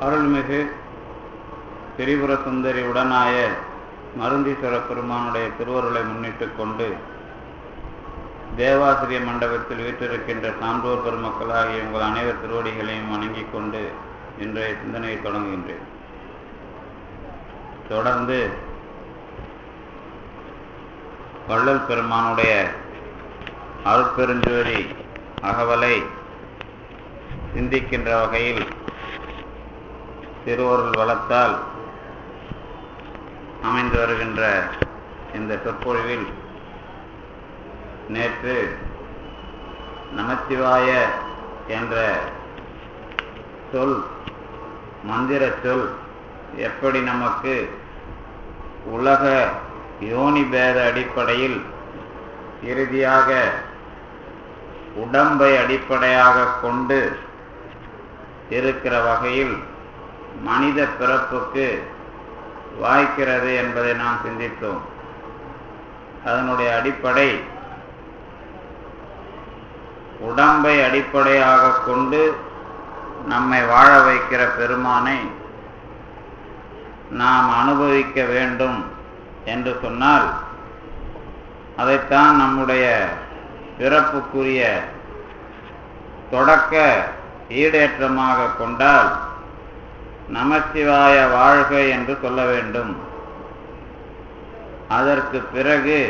அருள்மிகு திரிபுர சுந்தரி உடனாய மருந்தீஸ்வர பெருமானுடைய திருவருளை முன்னிட்டு கொண்டு தேவாசிரிய மண்டபத்தில் வீற்றிருக்கின்ற சான்றோர் பெருமக்களாகிய உங்கள் அனைவர் திருவடிகளையும் வணங்கிக் கொண்டு இன்றைய சிந்தனையை தொடங்குகின்றேன். தொடர்ந்து வள்ளல் பெருமானுடைய அருட்பெருஞ்சோதி அகவலை சிந்திக்கின்ற வகையில் திருவருள் வளத்தால் அமைந்து வருகின்ற இந்த சொற்பொழிவில் நேற்று நமச்சிவாய என்ற சொல், மந்திர சொல் எப்படி நமக்கு உலக யோனி பேத அடிப்படையில் இறுதியாக உடம்பை அடிப்படையாக கொண்டு இருக்கிற வகையில் மனித பிறப்புக்கு வாய்க்கிறது என்பதை நாம் சிந்தித்தோம். அதனுடைய அடிப்படை உடம்பை அடிப்படையாக கொண்டு நம்மை வாழ வைக்கிற பெருமானை நாம் அனுபவிக்க வேண்டும் என்று சொன்னால் அதைத்தான் நம்முடைய பிறப்புக்குரிய தொடக்க ஈடேற்றமாக கொண்டால் நமச்சிவாய வாழ்க என்று சொல்ல வேண்டும். அதற்கு பிறகு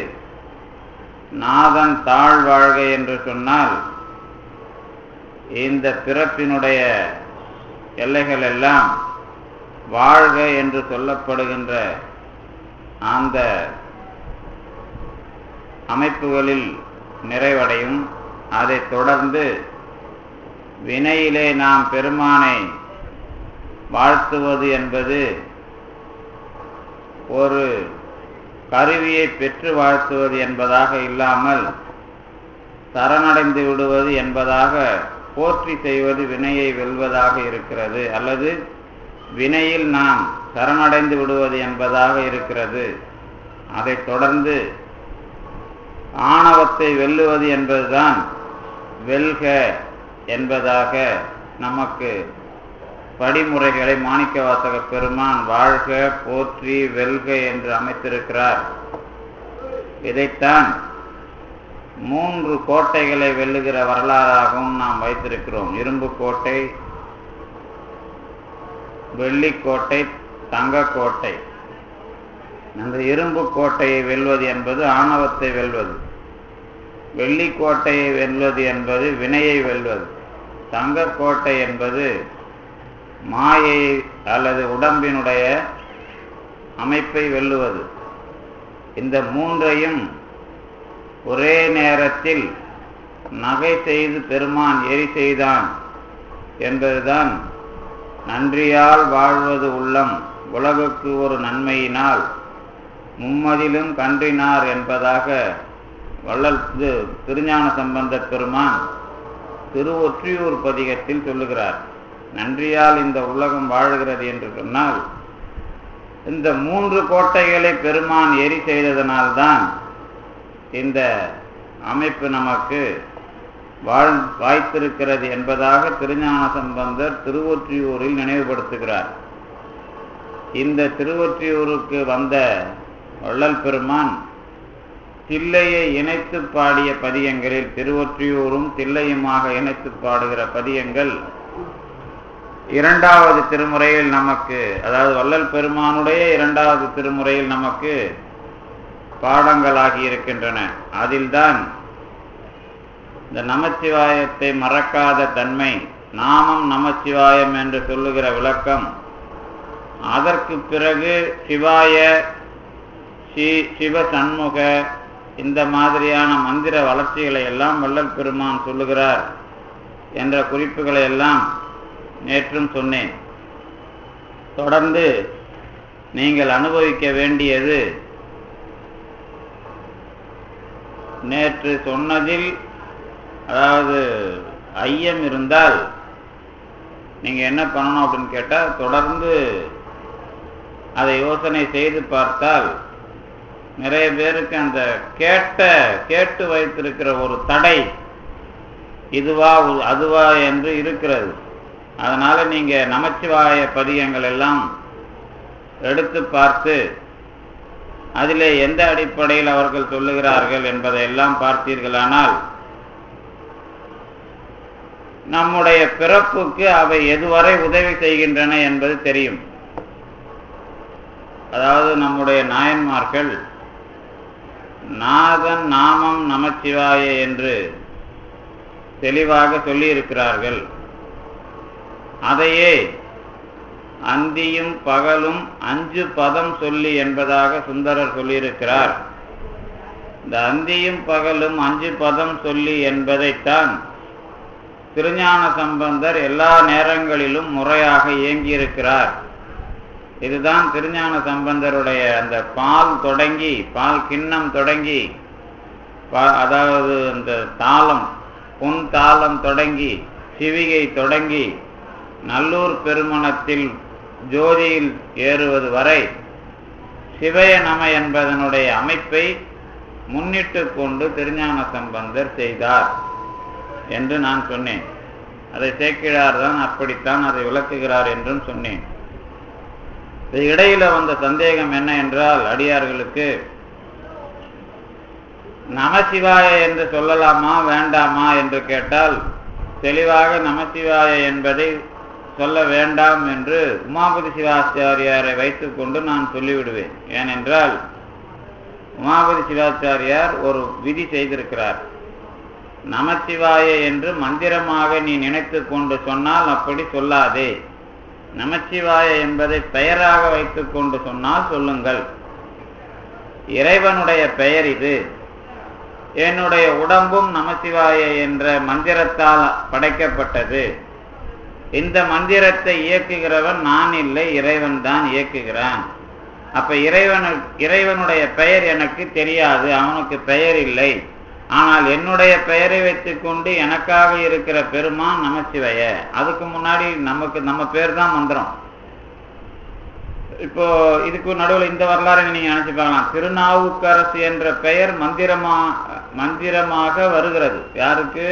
நாதன் தாழ் வாழ்க என்று சொன்னால் இந்த பிறப்பினுடைய எல்லைகள் எல்லாம் வாழ்க என்று சொல்லப்படுகின்ற அந்த அமைப்புகளில் நிறைவடையும். அதைத் தொடர்ந்து வினையிலே நாம் பெருமானை வாழ்த்துவது என்பது ஒரு கருவியை பெற்று வாழ்த்துவது என்பதாக இல்லாமல் சரணடைந்து விடுவது என்பதாக போற்றி செய்வது வினையை வெல்வதாக இருக்கிறது, அல்லது வினையில் நாம் சரணடைந்து விடுவது என்பதாக இருக்கிறது. அதைத் தொடர்ந்து ஆணவத்தை வெல்லுவது என்பதுதான் வெல்க என்பதாக நமக்கு படிமுறைகளை மாணிக்கவாசக பெருமான் வாழ்க, போற்றி, வெல்க என்று அமைத்திருக்கிறார். இதைத்தான் 3 கோட்டைகளை வெல்லுகிற வரலாறாகவும் நாம் வைத்திருக்கிறோம். இரும்பு கோட்டை, வெள்ளிக்கோட்டை, தங்கக்கோட்டை. அந்த இரும்பு கோட்டையை வெல்வது என்பது ஆணவத்தை வெல்வது, வெள்ளிக்கோட்டையை வெல்வது என்பது வினையை வெல்வது, தங்கக்கோட்டை என்பது மாயை அல்லது உடம்பினுடைய அமைப்பை வெல்லுவது. இந்த 3ஐயும் ஒரே நேரத்தில் நகை செய்து பெருமான் எரி செய்தான் என்பதுதான் நன்றியால் வாழ்வது உள்ளம் உலகுக்கு ஒரு நன்மையினால் மும்மதிலும் கன்றினார் என்பதாக வள்ளல் திருஞான சம்பந்தர் பெருமான் திருவொற்றியூர் பதிகத்தில் சொல்லுகிறார். நன்றியால் இந்த உலகம் வாழ்கிறது என்று சொன்னால் இந்த 3 கோட்டைகளை பெருமான் எரி செய்ததனால்தான் இந்த அமைப்பு நமக்கு வாய்த்திருக்கிறது என்பதாக திருஞான சம்பந்தர் திருவொற்றியூரில் நினைவுபடுத்துகிறார். இந்த திருவொற்றியூருக்கு வந்த வள்ளல் பெருமான் தில்லையை இணைத்து பாடிய பதியங்களில் திருவொற்றியூரும் தில்லையுமாக இணைத்து பாடுகிற பதியங்கள் 2வது திருமுறையில் நமக்கு, அதாவது வள்ளல் பெருமானுடைய 2வது திருமுறையில் நமக்கு பாடங்களாகி இருக்கின்றன. அதில்தான் இந்த நமச்சிவாயத்தை மறக்காத தன்மை, நாமம் நமச்சிவாயம் என்று சொல்லுகிற விளக்கம், அதற்கு பிறகு சிவாய, சிவ சண்முக, இந்த மாதிரியான மந்திர வளர்ச்சிகளை எல்லாம் வள்ளல் பெருமான் சொல்லுகிறார் என்ற குறிப்புகளை எல்லாம் நேற்றும் சொன்னேன். தொடர்ந்து நீங்கள் அனுபவிக்க வேண்டியது நேற்று சொன்னதில், அதாவது ஐயம் இருந்தால் நீங்க என்ன பண்ணணும் அப்படின்னு கேட்டால், தொடர்ந்து அதை யோசனை செய்து பார்த்தால் நிறைய பேருக்கு அந்த கேட்டு வைத்திருக்கிற ஒரு தடை இதுவா அதுவா என்று இருக்கிறது. அதனால நீங்க நமச்சிவாய பதிகங்கள் எல்லாம் எடுத்து பார்த்து அதிலே எந்த அடிப்படையில் அவர்கள் சொல்லுகிறார்கள் என்பதை எல்லாம் பார்த்தீர்களானால் நம்முடைய பிறப்புக்கு அவை எதுவரை உதவி செய்கின்றன என்பது தெரியும். அதாவது நம்முடைய நாயன்மார்கள் நாதன் நாமம் நமச்சிவாய என்று தெளிவாக சொல்லியிருக்கிறார்கள். அதையே அந்தியும் பகலும் 5 பதம் சொல்லி என்பதாக சுந்தரர் சொல்லியிருக்கிறார். இந்த அந்தியும் பகலும் 5 பதம் சொல்லி என்பதைத்தான் திருஞான சம்பந்தர் எல்லா நேரங்களிலும் முறையாக இயங்கியிருக்கிறார். இதுதான் திருஞான சம்பந்தருடைய அந்த பால் தொடங்கி, பால் கிண்ணம் தொடங்கி, அதாவது அந்த தாளம், பொன் தாளம் தொடங்கி, சிவிகை தொடங்கி, நல்லூர் பெருமணத்தில் ஜோதியில் ஏறுவது வரை சிவய நம என்பதனுடைய அமைப்பை முன்னிட்டு கொண்டு திருஞான சம்பந்தர் செய்தார் என்று நான் சொன்னேன். அதை சேக்கிழார் தான் அப்படித்தான் அதை விளக்குகிறார் என்றும் சொன்னேன். இடையில வந்த சந்தேகம் என்ன என்றால், அடியார்களுக்கு நமசிவாய என்று சொல்லலாமா வேண்டாமா என்று கேட்டால், தெளிவாக நமசிவாய என்பதை சொல்ல வேண்டாம் என்று உமாபதி சிவாச்சாரியாரை வைத்துக்கொண்டு நான் சொல்லிவிடுவேன். ஏனென்றால் உமாபதி சிவாச்சாரியார் ஒரு விதி செய்திருக்கிறார். நமசிவாய என்று மந்திரமாக நீ நினைத்து கொண்டு சொன்னால் அப்படி சொல்லாதே, நமசிவாய என்பதை பெயராக வைத்துக் கொண்டு சொன்னால் சொல்லுங்கள். இறைவனுடைய பெயர் இது, என்னுடைய உடம்பும் நமசிவாய என்ற மந்திரத்தால் படைக்கப்பட்டது. இந்த மந்திரத்தை இயக்குகிறவன் நான் இல்லை, இறைவன் தான் இயக்குகிறான். அப்ப இறைவனுடைய பெயர் எனக்கு தெரியாது, அவனுக்கு பெயர் இல்லை. ஆனால் என்னுடைய பெயரை வைத்துக்கொண்டு எனக்காக இருக்கிற பெருமான் நமச்சிவாய. அதுக்கு முன்னாடி நம்ம பேர் தான் மந்திரம். இப்போ இதுக்கு நடுவில் இந்த வரலாறு நீங்க நினைச்சு பார்க்கலாம். திருநாவுக்கரசு என்ற பெயர் மந்திரமாக வருகிறது. யாருக்கு?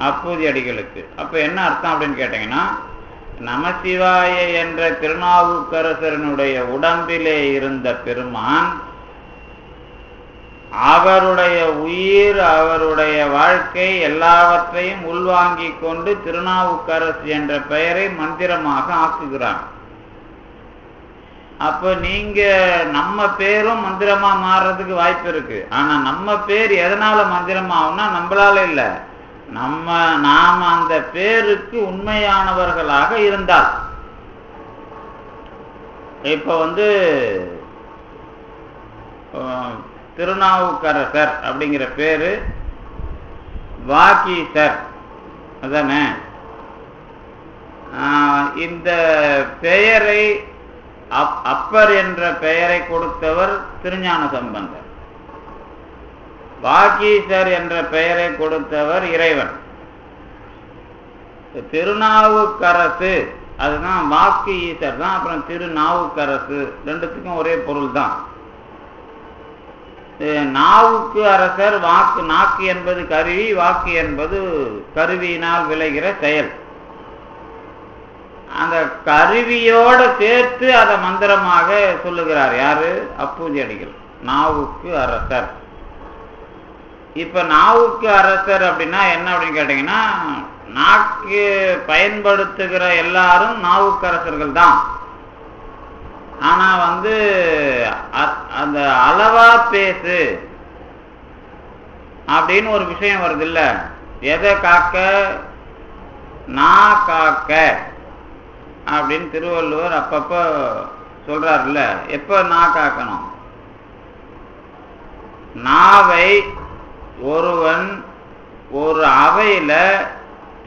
அப்பூதி அடிகளுக்கு. அப்ப என்ன அர்த்தம் அப்படின்னு கேட்டீங்கன்னா, நமசிவாய என்ற திருநாவுக்கரசனுடைய உடம்பிலே இருந்த பெருமான் அவருடைய உயிர், அவருடைய வாழ்க்கை எல்லாவற்றையும் உள்வாங்கிக் கொண்டு திருநாவுக்கரசு என்ற பெயரை மந்திரமாக ஆக்குகிறான். அப்ப நீங்க நம்ம பேரும் மந்திரமா மாறுறதுக்கு வாய்ப்பு இருக்கு. ஆனா நம்ம பேர் எதனால மந்திரமாகும்னா நம்மளால இல்ல, நாம அந்த பேருக்கு உண்மையானவர்களாக இருந்தால். இப்ப திருநாவுக்கரசர் அப்படிங்கிற பேரு வாக்கீசர் அதானே. இந்த பெயரை அப்பர் என்ற பெயரை கொடுத்தவர் திருஞான சம்பந்தர். வாக்கீசர் என்ற பெயரை கொடுத்தவர் இறைவன். திருநாவுக்கரசு அதுதான், வாக்கு ஈசர் தான். அப்புறம் திருநாவுக்கரசு ரெண்டுத்துக்கும் ஒரே பொருள் தான். நாவுக்கு அரசர், வாக்கு, நாக்கு என்பது கருவி, வாக்கு என்பது கருவியினால் விளைகிற செயல். அந்த கருவியோட சேர்த்து அதை மந்திரமாக சொல்லுகிறார் யாரு? அப்பூதி அடிகள். நாவுக்கு அரசர். இப்ப நாவுக்கு அரசர் அப்படின்னா என்ன அப்படின்னு கேட்டீங்கன்னா, நாக்கு பயன்படுத்துகிற எல்லாரும் நாவுக்கரசர்கள் தான். ஆனா அந்த அளவா பேசு அப்படின்னு ஒரு விஷயம் வருது இல்ல. எதை காக்க? நான் காக்க அப்படின்னு திருவள்ளுவர் அப்பப்ப சொல்றாருல்ல. எப்ப நான் காக்கணும்? நாவை ஒருவன் ஒரு அவையில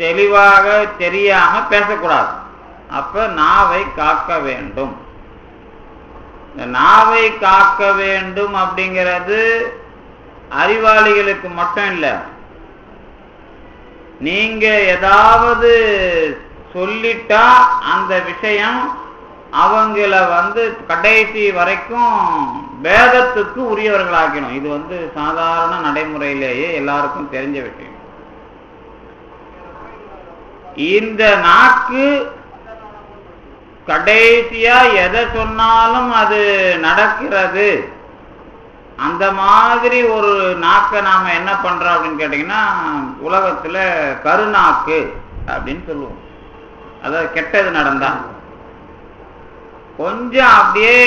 தெளிவாக தெரியாம பேசக்கூடாது. அப்ப நாவை காக்க வேண்டும். இந்த நாவை காக்க வேண்டும் அப்படிங்கிறது அறிவாளிகளுக்கு மட்டும் இல்ல. நீங்க ஏதாவது சொல்லிட்டா அந்த விஷயம் அவங்கள கடைசி வரைக்கும் வேதத்துக்கு உரியவர்களாக்கணும். இது சாதாரண நடைமுறையிலேயே எல்லாருக்கும் தெரிஞ்ச விஷயம். இந்த நாக்கு கடைசியா எதை சொன்னாலும் அது நடக்கிறது. அந்த மாதிரி ஒரு நாக்கை நாம என்ன பண்றோம் அப்படின்னு கேட்டீங்கன்னா, உலகத்துல கருநாக்கு அப்படின்னு சொல்லுவோம். அதாவது கெட்டது நடந்தா கொஞ்சம் அப்படியே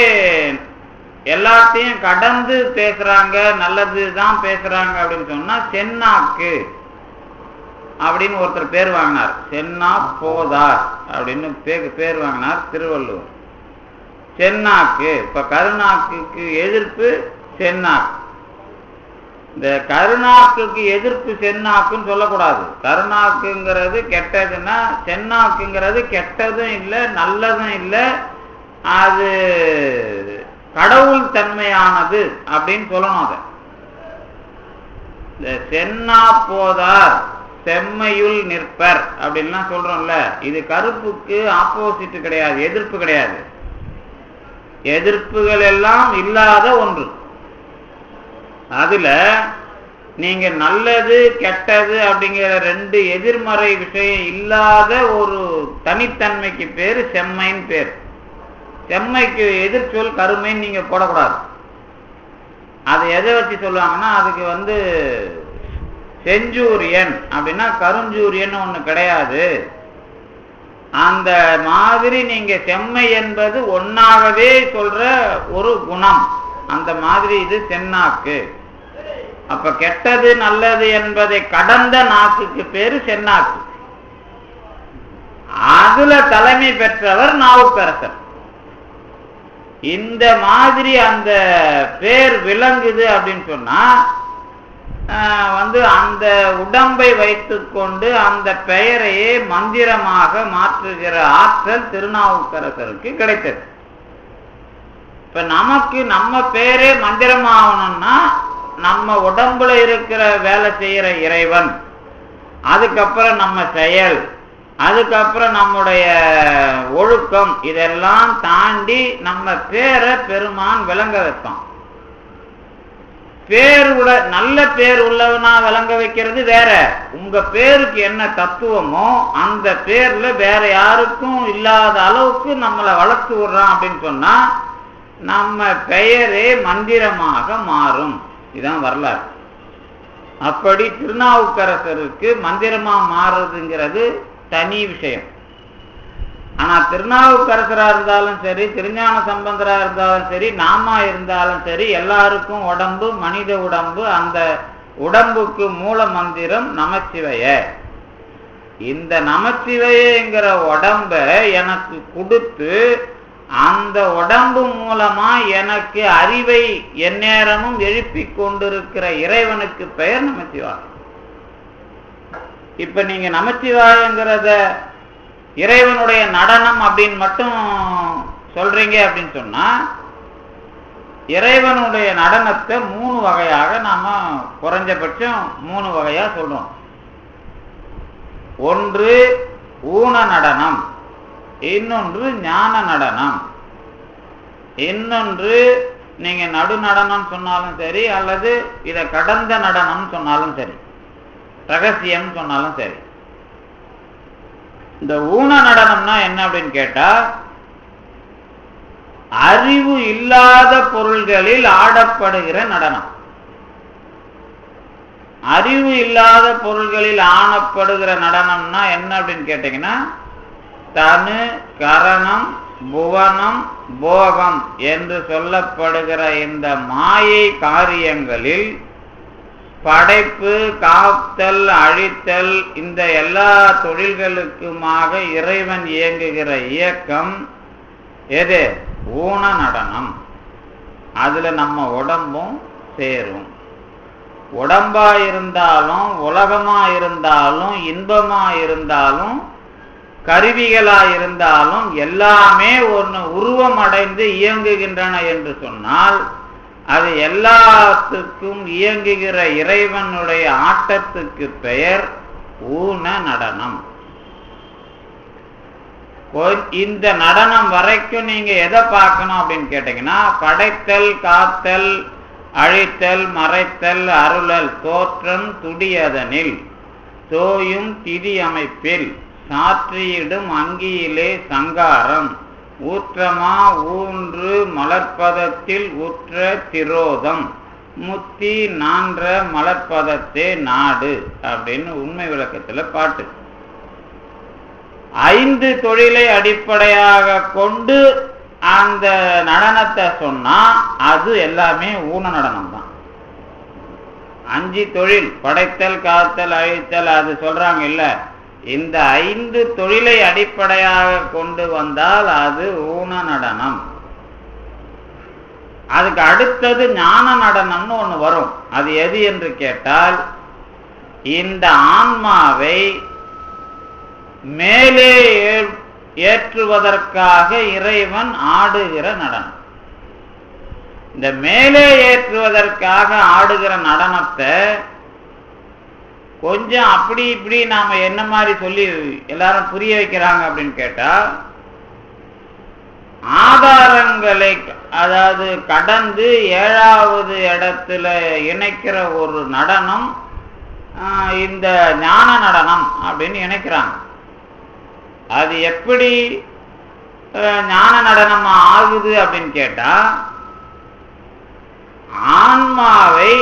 எல்லாத்தையும் கடந்து பேசுறாங்க, நல்லதுதான் பேசுறாங்க அப்படின்னு சொன்னா சென்னாக்கு அப்படின்னு ஒருத்தர் பேர் வாங்கினார். சென்னா போதார் அப்படின்னு பேர் வாங்கினார் திருவள்ளுவர். சென்னாக்கு. இப்ப கருநாக்குக்கு எதிர்ப்பு சென்னாக்கு. இந்த கருநாக்குக்கு எதிர்ப்பு சென்னாக்குன்னு சொல்லக்கூடாது. கருநாக்குங்கிறது கெட்டதுன்னா சென்னாக்குங்கிறது கெட்டதும் இல்லை நல்லதும் இல்லை, அது கடவுள் தன்மையானது அப்படின்னு சொல்லணும். அதை இந்த சென்னா போதார் செம்மையுள் நிற்பர் அப்படின்லாம் சொல்றோம்ல, இது கருப்புக்கு ஆப்போசிட் கிடையாது, எதிர்ப்பு கிடையாது. எதிர்ப்புகள் எல்லாம் இல்லாத ஒன்று. அதுல நீங்க நல்லது கெட்டது அப்படிங்கிற ரெண்டு எதிர்மறை விஷயம் இல்லாத ஒரு தனித்தன்மைக்கு பேரு செம்மைன்னு பேர். செம்மைக்கு எதிர்ச்சொல் கருமைன்னு நீங்க போடக்கூடாது. அதை எதை வச்சு சொல்லுவாங்கன்னா, அதுக்கு செஞ்சூரியன் அப்படின்னா கருஞ்சூரியன் ஒண்ணு கிடையாது. அந்த மாதிரி நீங்க செம்மை என்பது ஒன்னாகவே சொல்ற ஒரு குணம். அந்த மாதிரி இது சென்னாக்கு. அப்ப கெட்டது நல்லது என்பதை கடந்த நாக்குக்கு பேரு சென்னாக்கு. அதுல தலைமை பெற்றவர் நாவுக்கரசர். இந்த மாதிரி அந்த பேர் விளங்குது அப்படின்னு சொன்னா, அந்த உடம்பை வைத்துக்கொண்டு அந்த பெயரையே மந்திரமாக மாற்றுகிற ஆற்றல் திருநாவுக்கரசருக்கு கிடைத்தது. இப்ப நமக்கு நம்ம பேரே மந்திரமாகணும்னா நம்ம உடம்புல இருக்கிற வேலை செய்யற இறைவன், அதுக்கப்புறம் நம்ம செயல், அதுக்கப்புறம் நம்முடைய ஒழுக்கம், இதெல்லாம் தாண்டி நம்ம பேரை பெருமான் விளங்க வைப்பான். நல்ல பேர் உள்ளவனா விளங்க வைக்கிறது வேற. உங்க பேருக்கு என்ன தத்துவமோ அந்த பேர்ல வேற யாருக்கும் இல்லாத அளவுக்கு நம்மளை வளர்த்து விடுறான் அப்படின்னு சொன்னா நம்ம பெயரே மந்திரமாக மாறும். இதுதான் வரலாறு. அப்படி திருநாவுக்கரசருக்கு மந்திரமா மாறுறதுங்கிறது தனி விஷயம். ஆனா திருநாவுக்கரசரா இருந்தாலும் சரி, திருஞான சம்பந்தரா இருந்தாலும் சரி, நாமா இருந்தாலும் சரி, எல்லாருக்கும் உடம்பு மனித உடம்பு. அந்த உடம்புக்கு மூல மந்திரம் நமச்சிவய. இந்த நமச்சிவயங்கிற உடம்ப எனக்கு கொடுத்து அந்த உடம்பு மூலமா எனக்கு அறிவை எந்நேரமும் எழுப்பி கொண்டிருக்கிற இறைவனுக்கு பெயர் நமச்சிவாய. இப்ப நீங்க நமச்சிவாயங்கிறத இறைவனுடைய நடனம் அப்படின்னு மட்டும் சொல்றீங்க அப்படின்னு சொன்னா, இறைவனுடைய நடனத்தை 3 வகையாக நாம குறைஞ்சபட்சம் 3 வகையா சொல்றோம். ஒன்று ஊன நடனம், இன்னொன்று ஞான நடனம், இன்னொன்று நீங்க நடு நடனம் சொன்னாலும் சரி, அல்லது இதை கடந்த நடனம் சொன்னாலும் சரி, ரகசியம் சொன்னாலும் சரி. இந்த ஊன நடனம்னா என்ன அப்படின்னு கேட்டா, அறிவு இல்லாத பொருள்களில் ஆடப்படுகிற நடனம். அறிவு இல்லாத பொருள்களில் ஆடப்படுகிற நடனம்னா என்ன அப்படின்னு கேட்டீங்கன்னா, தனு கரணம் புவனம் போகம் என்று சொல்லப்படுகிற இந்த மாயை காரியங்களில் படைப்பு காத்தல் அழித்தல் இந்த எல்லா தொழில்களுக்குமாக இறைவன் இயங்குகிற இயக்கம் எது? ஊன நடனம். அதுல நம்ம உடம்பும் சேரும். உடம்பா இருந்தாலும் உலகமா இருந்தாலும் இன்பமா இருந்தாலும் கருவிகளா இருந்தாலும் எல்லாமே ஒன்று உருவம் அடைந்து இயங்குகின்றன என்று சொன்னால், அது எல்லாத்துக்கும் இயங்குகிற இறைவனுடைய ஆட்டத்துக்கு பெயர் ஊன நடனம். இந்த நடனம் வரைக்கும் நீங்க எதை பார்க்கணும் அப்படின்னு கேட்டீங்கன்னா, படைத்தல் காத்தல் அழித்தல் மறைத்தல் அருளல் தோற்றம் துடியதனில் தோயும் திதி அமைப்பில் சாற்றியிடும் அங்கியிலே சங்காரம் ஊற்றமா ஊன்று மலர்ப்பதத்தில் ஊற்ற திரோதம் முத்தி நான்ற மலர்ப்பதத்தே நாடு அப்படின்னு உண்மை விளக்கத்துல பாட்டு. 5 தொழிலை அடிப்படையாக கொண்டு அந்த நடனத்தை சொன்னா அது எல்லாமே ஊன நடனம் தான். 5 தொழில், படைத்தல், காத்தல், அழித்தல், அது சொல்றாங்க இல்ல, இந்த 5 தொழிலை அடிப்படையாக கொண்டு வந்தால் அது ஊன நடனம். அதுக்கு அடுத்தது ஞான நடனம்னு ஒண்ணு வரும். அது எது என்று கேட்டால், இந்த ஆன்மாவை மேலே ஏற்றுவதற்காக இறைவன் ஆடுகிற நடனம். இந்த மேலே ஏற்றுவதற்காக ஆடுகிற நடனத்தை கொஞ்சம் அப்படி இப்படி நாம என்ன மாதிரி சொல்லி எல்லாரும் புரிய வைக்கிறாங்க அப்படின்னு கேட்டா, ஆதாரங்களை அதாவது கடந்து 7வது இடத்துல இணைக்கிற ஒரு நடனம் இந்த ஞான நடனம் அப்படின்னு இணைக்கிறாங்க. அது எப்படி ஞான நடனமா ஆகுது அப்படின்னு கேட்டா, ஆன்மாவை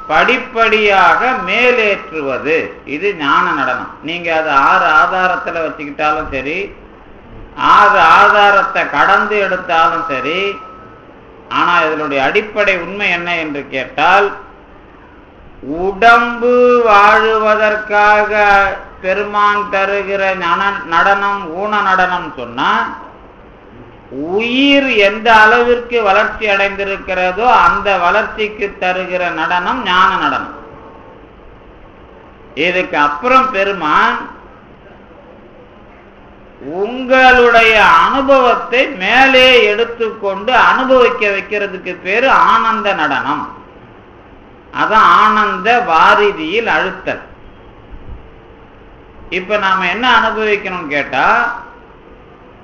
படிப்படியாக மேலேற்றுவது இது ஞான நடனம். நீங்க அது 6 ஆதாரத்துல வச்சுக்கிட்டாலும் சரி, 6 ஆதாரத்தை கடந்து எடுத்தாலும் சரி, ஆனா இதனுடைய அடிப்படை உண்மை என்ன என்று கேட்டால், உடம்பு வாழுவதற்காக பெருமான் தருகிற நடனம் ஊன நடனம் சொன்னா, உயிர் எந்த அளவிற்கு வளர்ச்சி அடைந்திருக்கிறதோ அந்த வளர்ச்சிக்கு தருகிற நடனம் ஞான நடனம். இதுக்கு அப்புறம் பெருமான் உங்களுடைய அனுபவத்தை மேலே எடுத்துக்கொண்டு அனுபவிக்க வைக்கிறதுக்கு பேரு ஆனந்த நடனம். அதான் ஆனந்த வாரிதியில் அழுத்தல். இப்ப நாம என்ன அனுபவிக்கணும் கேட்டா,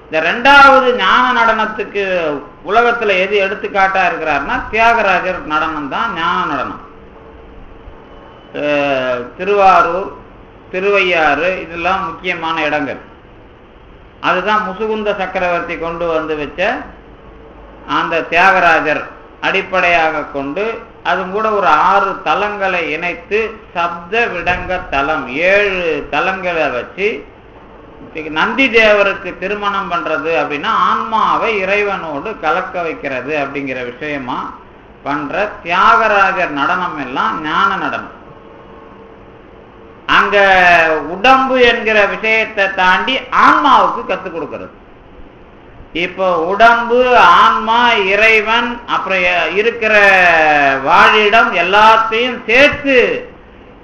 இந்த 2வது ஞான நடனத்துக்கு உலகத்துல எது எடுத்துக்காட்டா இருக்கிறார்னா தியாகராஜர் நடனம் தான் ஞான நடனம். திருவாரூர், திருவையாறு இதெல்லாம் முக்கியமான இடங்கள். அதுதான் முசுகுந்த சக்கரவர்த்தி கொண்டு வந்து வச்ச அந்த தியாகராஜர் அடிப்படையாக கொண்டு, அது கூட ஒரு 6 தலங்களை இணைத்து சப்த விடங்க தலம் 7 தலங்களை வச்சு நந்தி தேவருக்கு திருமணம் பண்றது அப்படின்னா ஆன்மாவை இறைவனோடு கலக்க வைக்கிறது அப்படிங்கிற விஷயமா பண்ற தியாகராஜர் நடனம் எல்லாம் ஞான நடனம். அங்க உடம்பு என்கிற விஷயத்தை தாண்டி ஆன்மாவுக்கு கத்துக் கொடுக்கிறது. இப்போ உடம்பு, ஆன்மா, இறைவன், அப்புறம் இருக்கிற வாழிடம் எல்லாத்தையும் சேர்த்து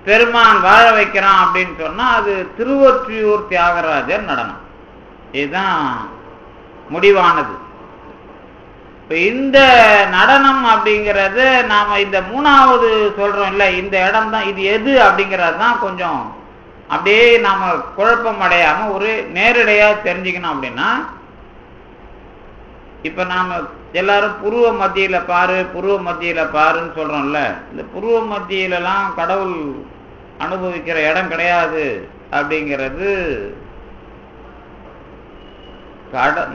பெருமான் வாழ வைக்கிறான் அப்படின்னு சொன்னா அது திருவொற்றியூர் தியாகராஜர் நடனம். இதுதான் முடிவானது. இந்த நடனம் அப்படிங்கிறது நாம இந்த 3வது சொல்றோம் இல்ல, இந்த இடம் தான் இது எது அப்படிங்கிறது தான் கொஞ்சம் அப்படியே நாம குழப்பம் அடையாம ஒரு நேரடியா தெரிஞ்சுக்கணும். அப்படின்னா இப்ப நாம எல்லாரும் புருவ மத்தியில பாரு, புருவ மத்தியில பாருன்னு சொல்றோம்ல, இந்த புருவ மத்தியிலலாம் கடவுள் அனுபவிக்கிற இடம் கிடையாது அப்படிங்கிறது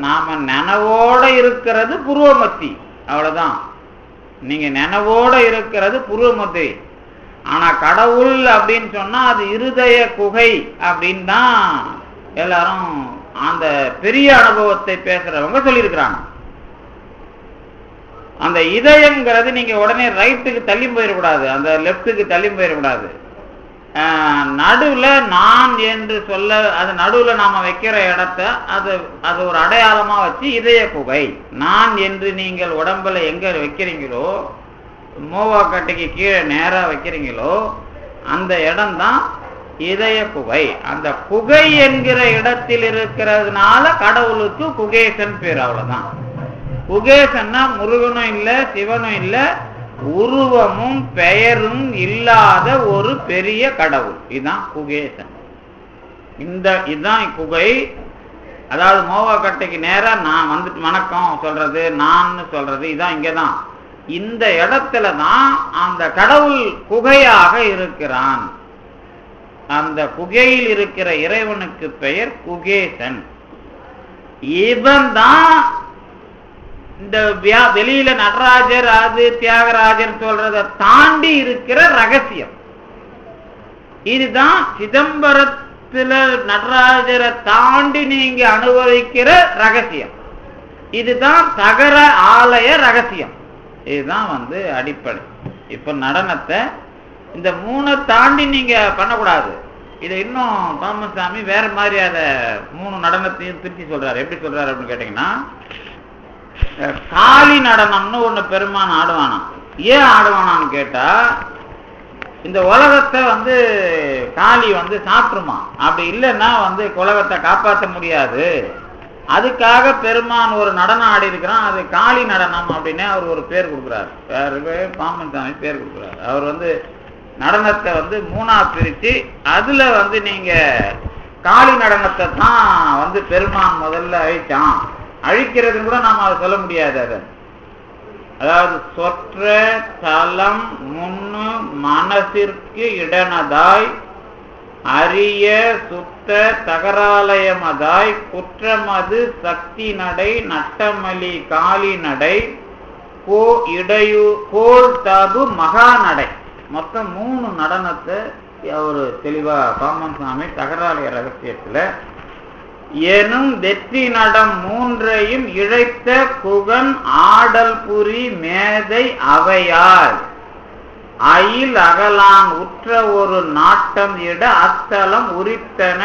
நாம நினைவோட இருக்கிறது புருவ மத்தி, அவ்வளவுதான். நீங்க நினைவோட இருக்கிறது புருவ மத்தி. ஆனா கடவுள் அப்படின்னு சொன்னா அது இருதய குகை அப்படின்னு தான் எல்லாரும் அந்த பெரிய அனுபவத்தை பேசுறவங்க சொல்லியிருக்கிறாங்க. அந்த இதயம்ங்கிறது நீங்க உடனே ரைட்டுக்கு தள்ளி போயிடக்கூடாது, அந்த லெப்டுக்கு தள்ளி போயிடக்கூடாது. நடுவுல நான் என்று சொல்ல, அது நடுவுல நாம வைக்கிற இடத்த அது ஒரு அடையாளமா வச்சு இதய குகை. நான் என்று நீங்கள் உடம்புல எங்க வைக்கிறீங்களோ, மோவாக்கட்டைக்கு கீழே நேரா வைக்கிறீங்களோ அந்த இடம்தான் இதய குகை. அந்த குகை என்கிற இடத்தில் இருக்கிறதுனால கடவுளுக்கு குகேசன் பேர், அவ்வளவுதான். குகேசன்னா முருகனும் இல்ல, சிவனும் இல்ல, உருவமும் பெயரும் இல்லாத ஒரு பெரிய கடவுள். இதுதான் குகேசன். இதுதான் குகை. அதாவது மோவாக்கட்டைக்கு நேரா நான் வந்துட்டு வணக்கம் சொல்றது, நான் சொல்றது, இதான் இங்கதான். இந்த இடத்துல தான் அந்த கடவுள் குகையாக இருக்கிறான். அந்த குகையில் இருக்கிற இறைவனுக்கு பெயர் குகேசன். இவன் தான் இந்த வெளியில நடராஜர் அது தியாகராஜர் சொல்றதை தாண்டி இருக்கிற ரகசியம். இதுதான் சிதம்பரத்துல நடராஜரை தாண்டி நீங்க அனுபவிக்கிற ரகசியம். இதுதான் தகர ஆலய ரகசியம். இதுதான் அடிப்படை. இப்ப நடனத்தை இந்த 3 தாண்டி நீங்க பண்ணக்கூடாது. இதை இன்னும் பாமசாமி வேற மாதிரி அதை 3 நடனத்தையும் திருச்சி சொல்றாரு. எப்படி சொல்றாரு அப்படின்னு கேட்டீங்கன்னா, காளி நடனம்னு ஒண்ணு பெருமான் ஆடுவானாம். ஏன் ஆடுவானான்னு கேட்டா, இந்த உலகத்தை காளி சாப்பிட்டுருமா, அப்படி இல்லைன்னா உலகத்தை காப்பாற்ற முடியாது. அதுக்காக பெருமான் ஒரு நடனம் ஆடி இருக்கிறான். அது காளி நடனம் அப்படின்னு அவர் ஒரு பேர் கொடுக்குறாரு. வேற பாம்பன் சாமி பேர் கொடுக்குறாரு. அவர் நடனத்தை 3ஆ பிரிச்சு அதுல நீங்க காளி நடனத்தை தான் பெருமான் முதல்ல அழிச்சான். அழிக்கிறது கூட நாம அதை சொல்ல முடியாது. அதாவது சொற்ற தலம் முன்னு மனசிற்கு இடனதாய் அரிய சுத்த தகராலயமதாய் குற்றமது சக்தி நடை நட்டமலி காளி நடை கோள் தாபு மகா நடை. மொத்தம் 3 நடனத்தை அவரு தெளிவா பாம்பன் சாமி தகராலய ரகசியத்துல எனும் வெற்றி நடம் 3ஐயும் இழைத்த குகன் ஆடல் புரி மேதை அவையால் அயில் அகலான் உற்ற ஒரு நாட்டம் இட அத்தலம் உரித்தன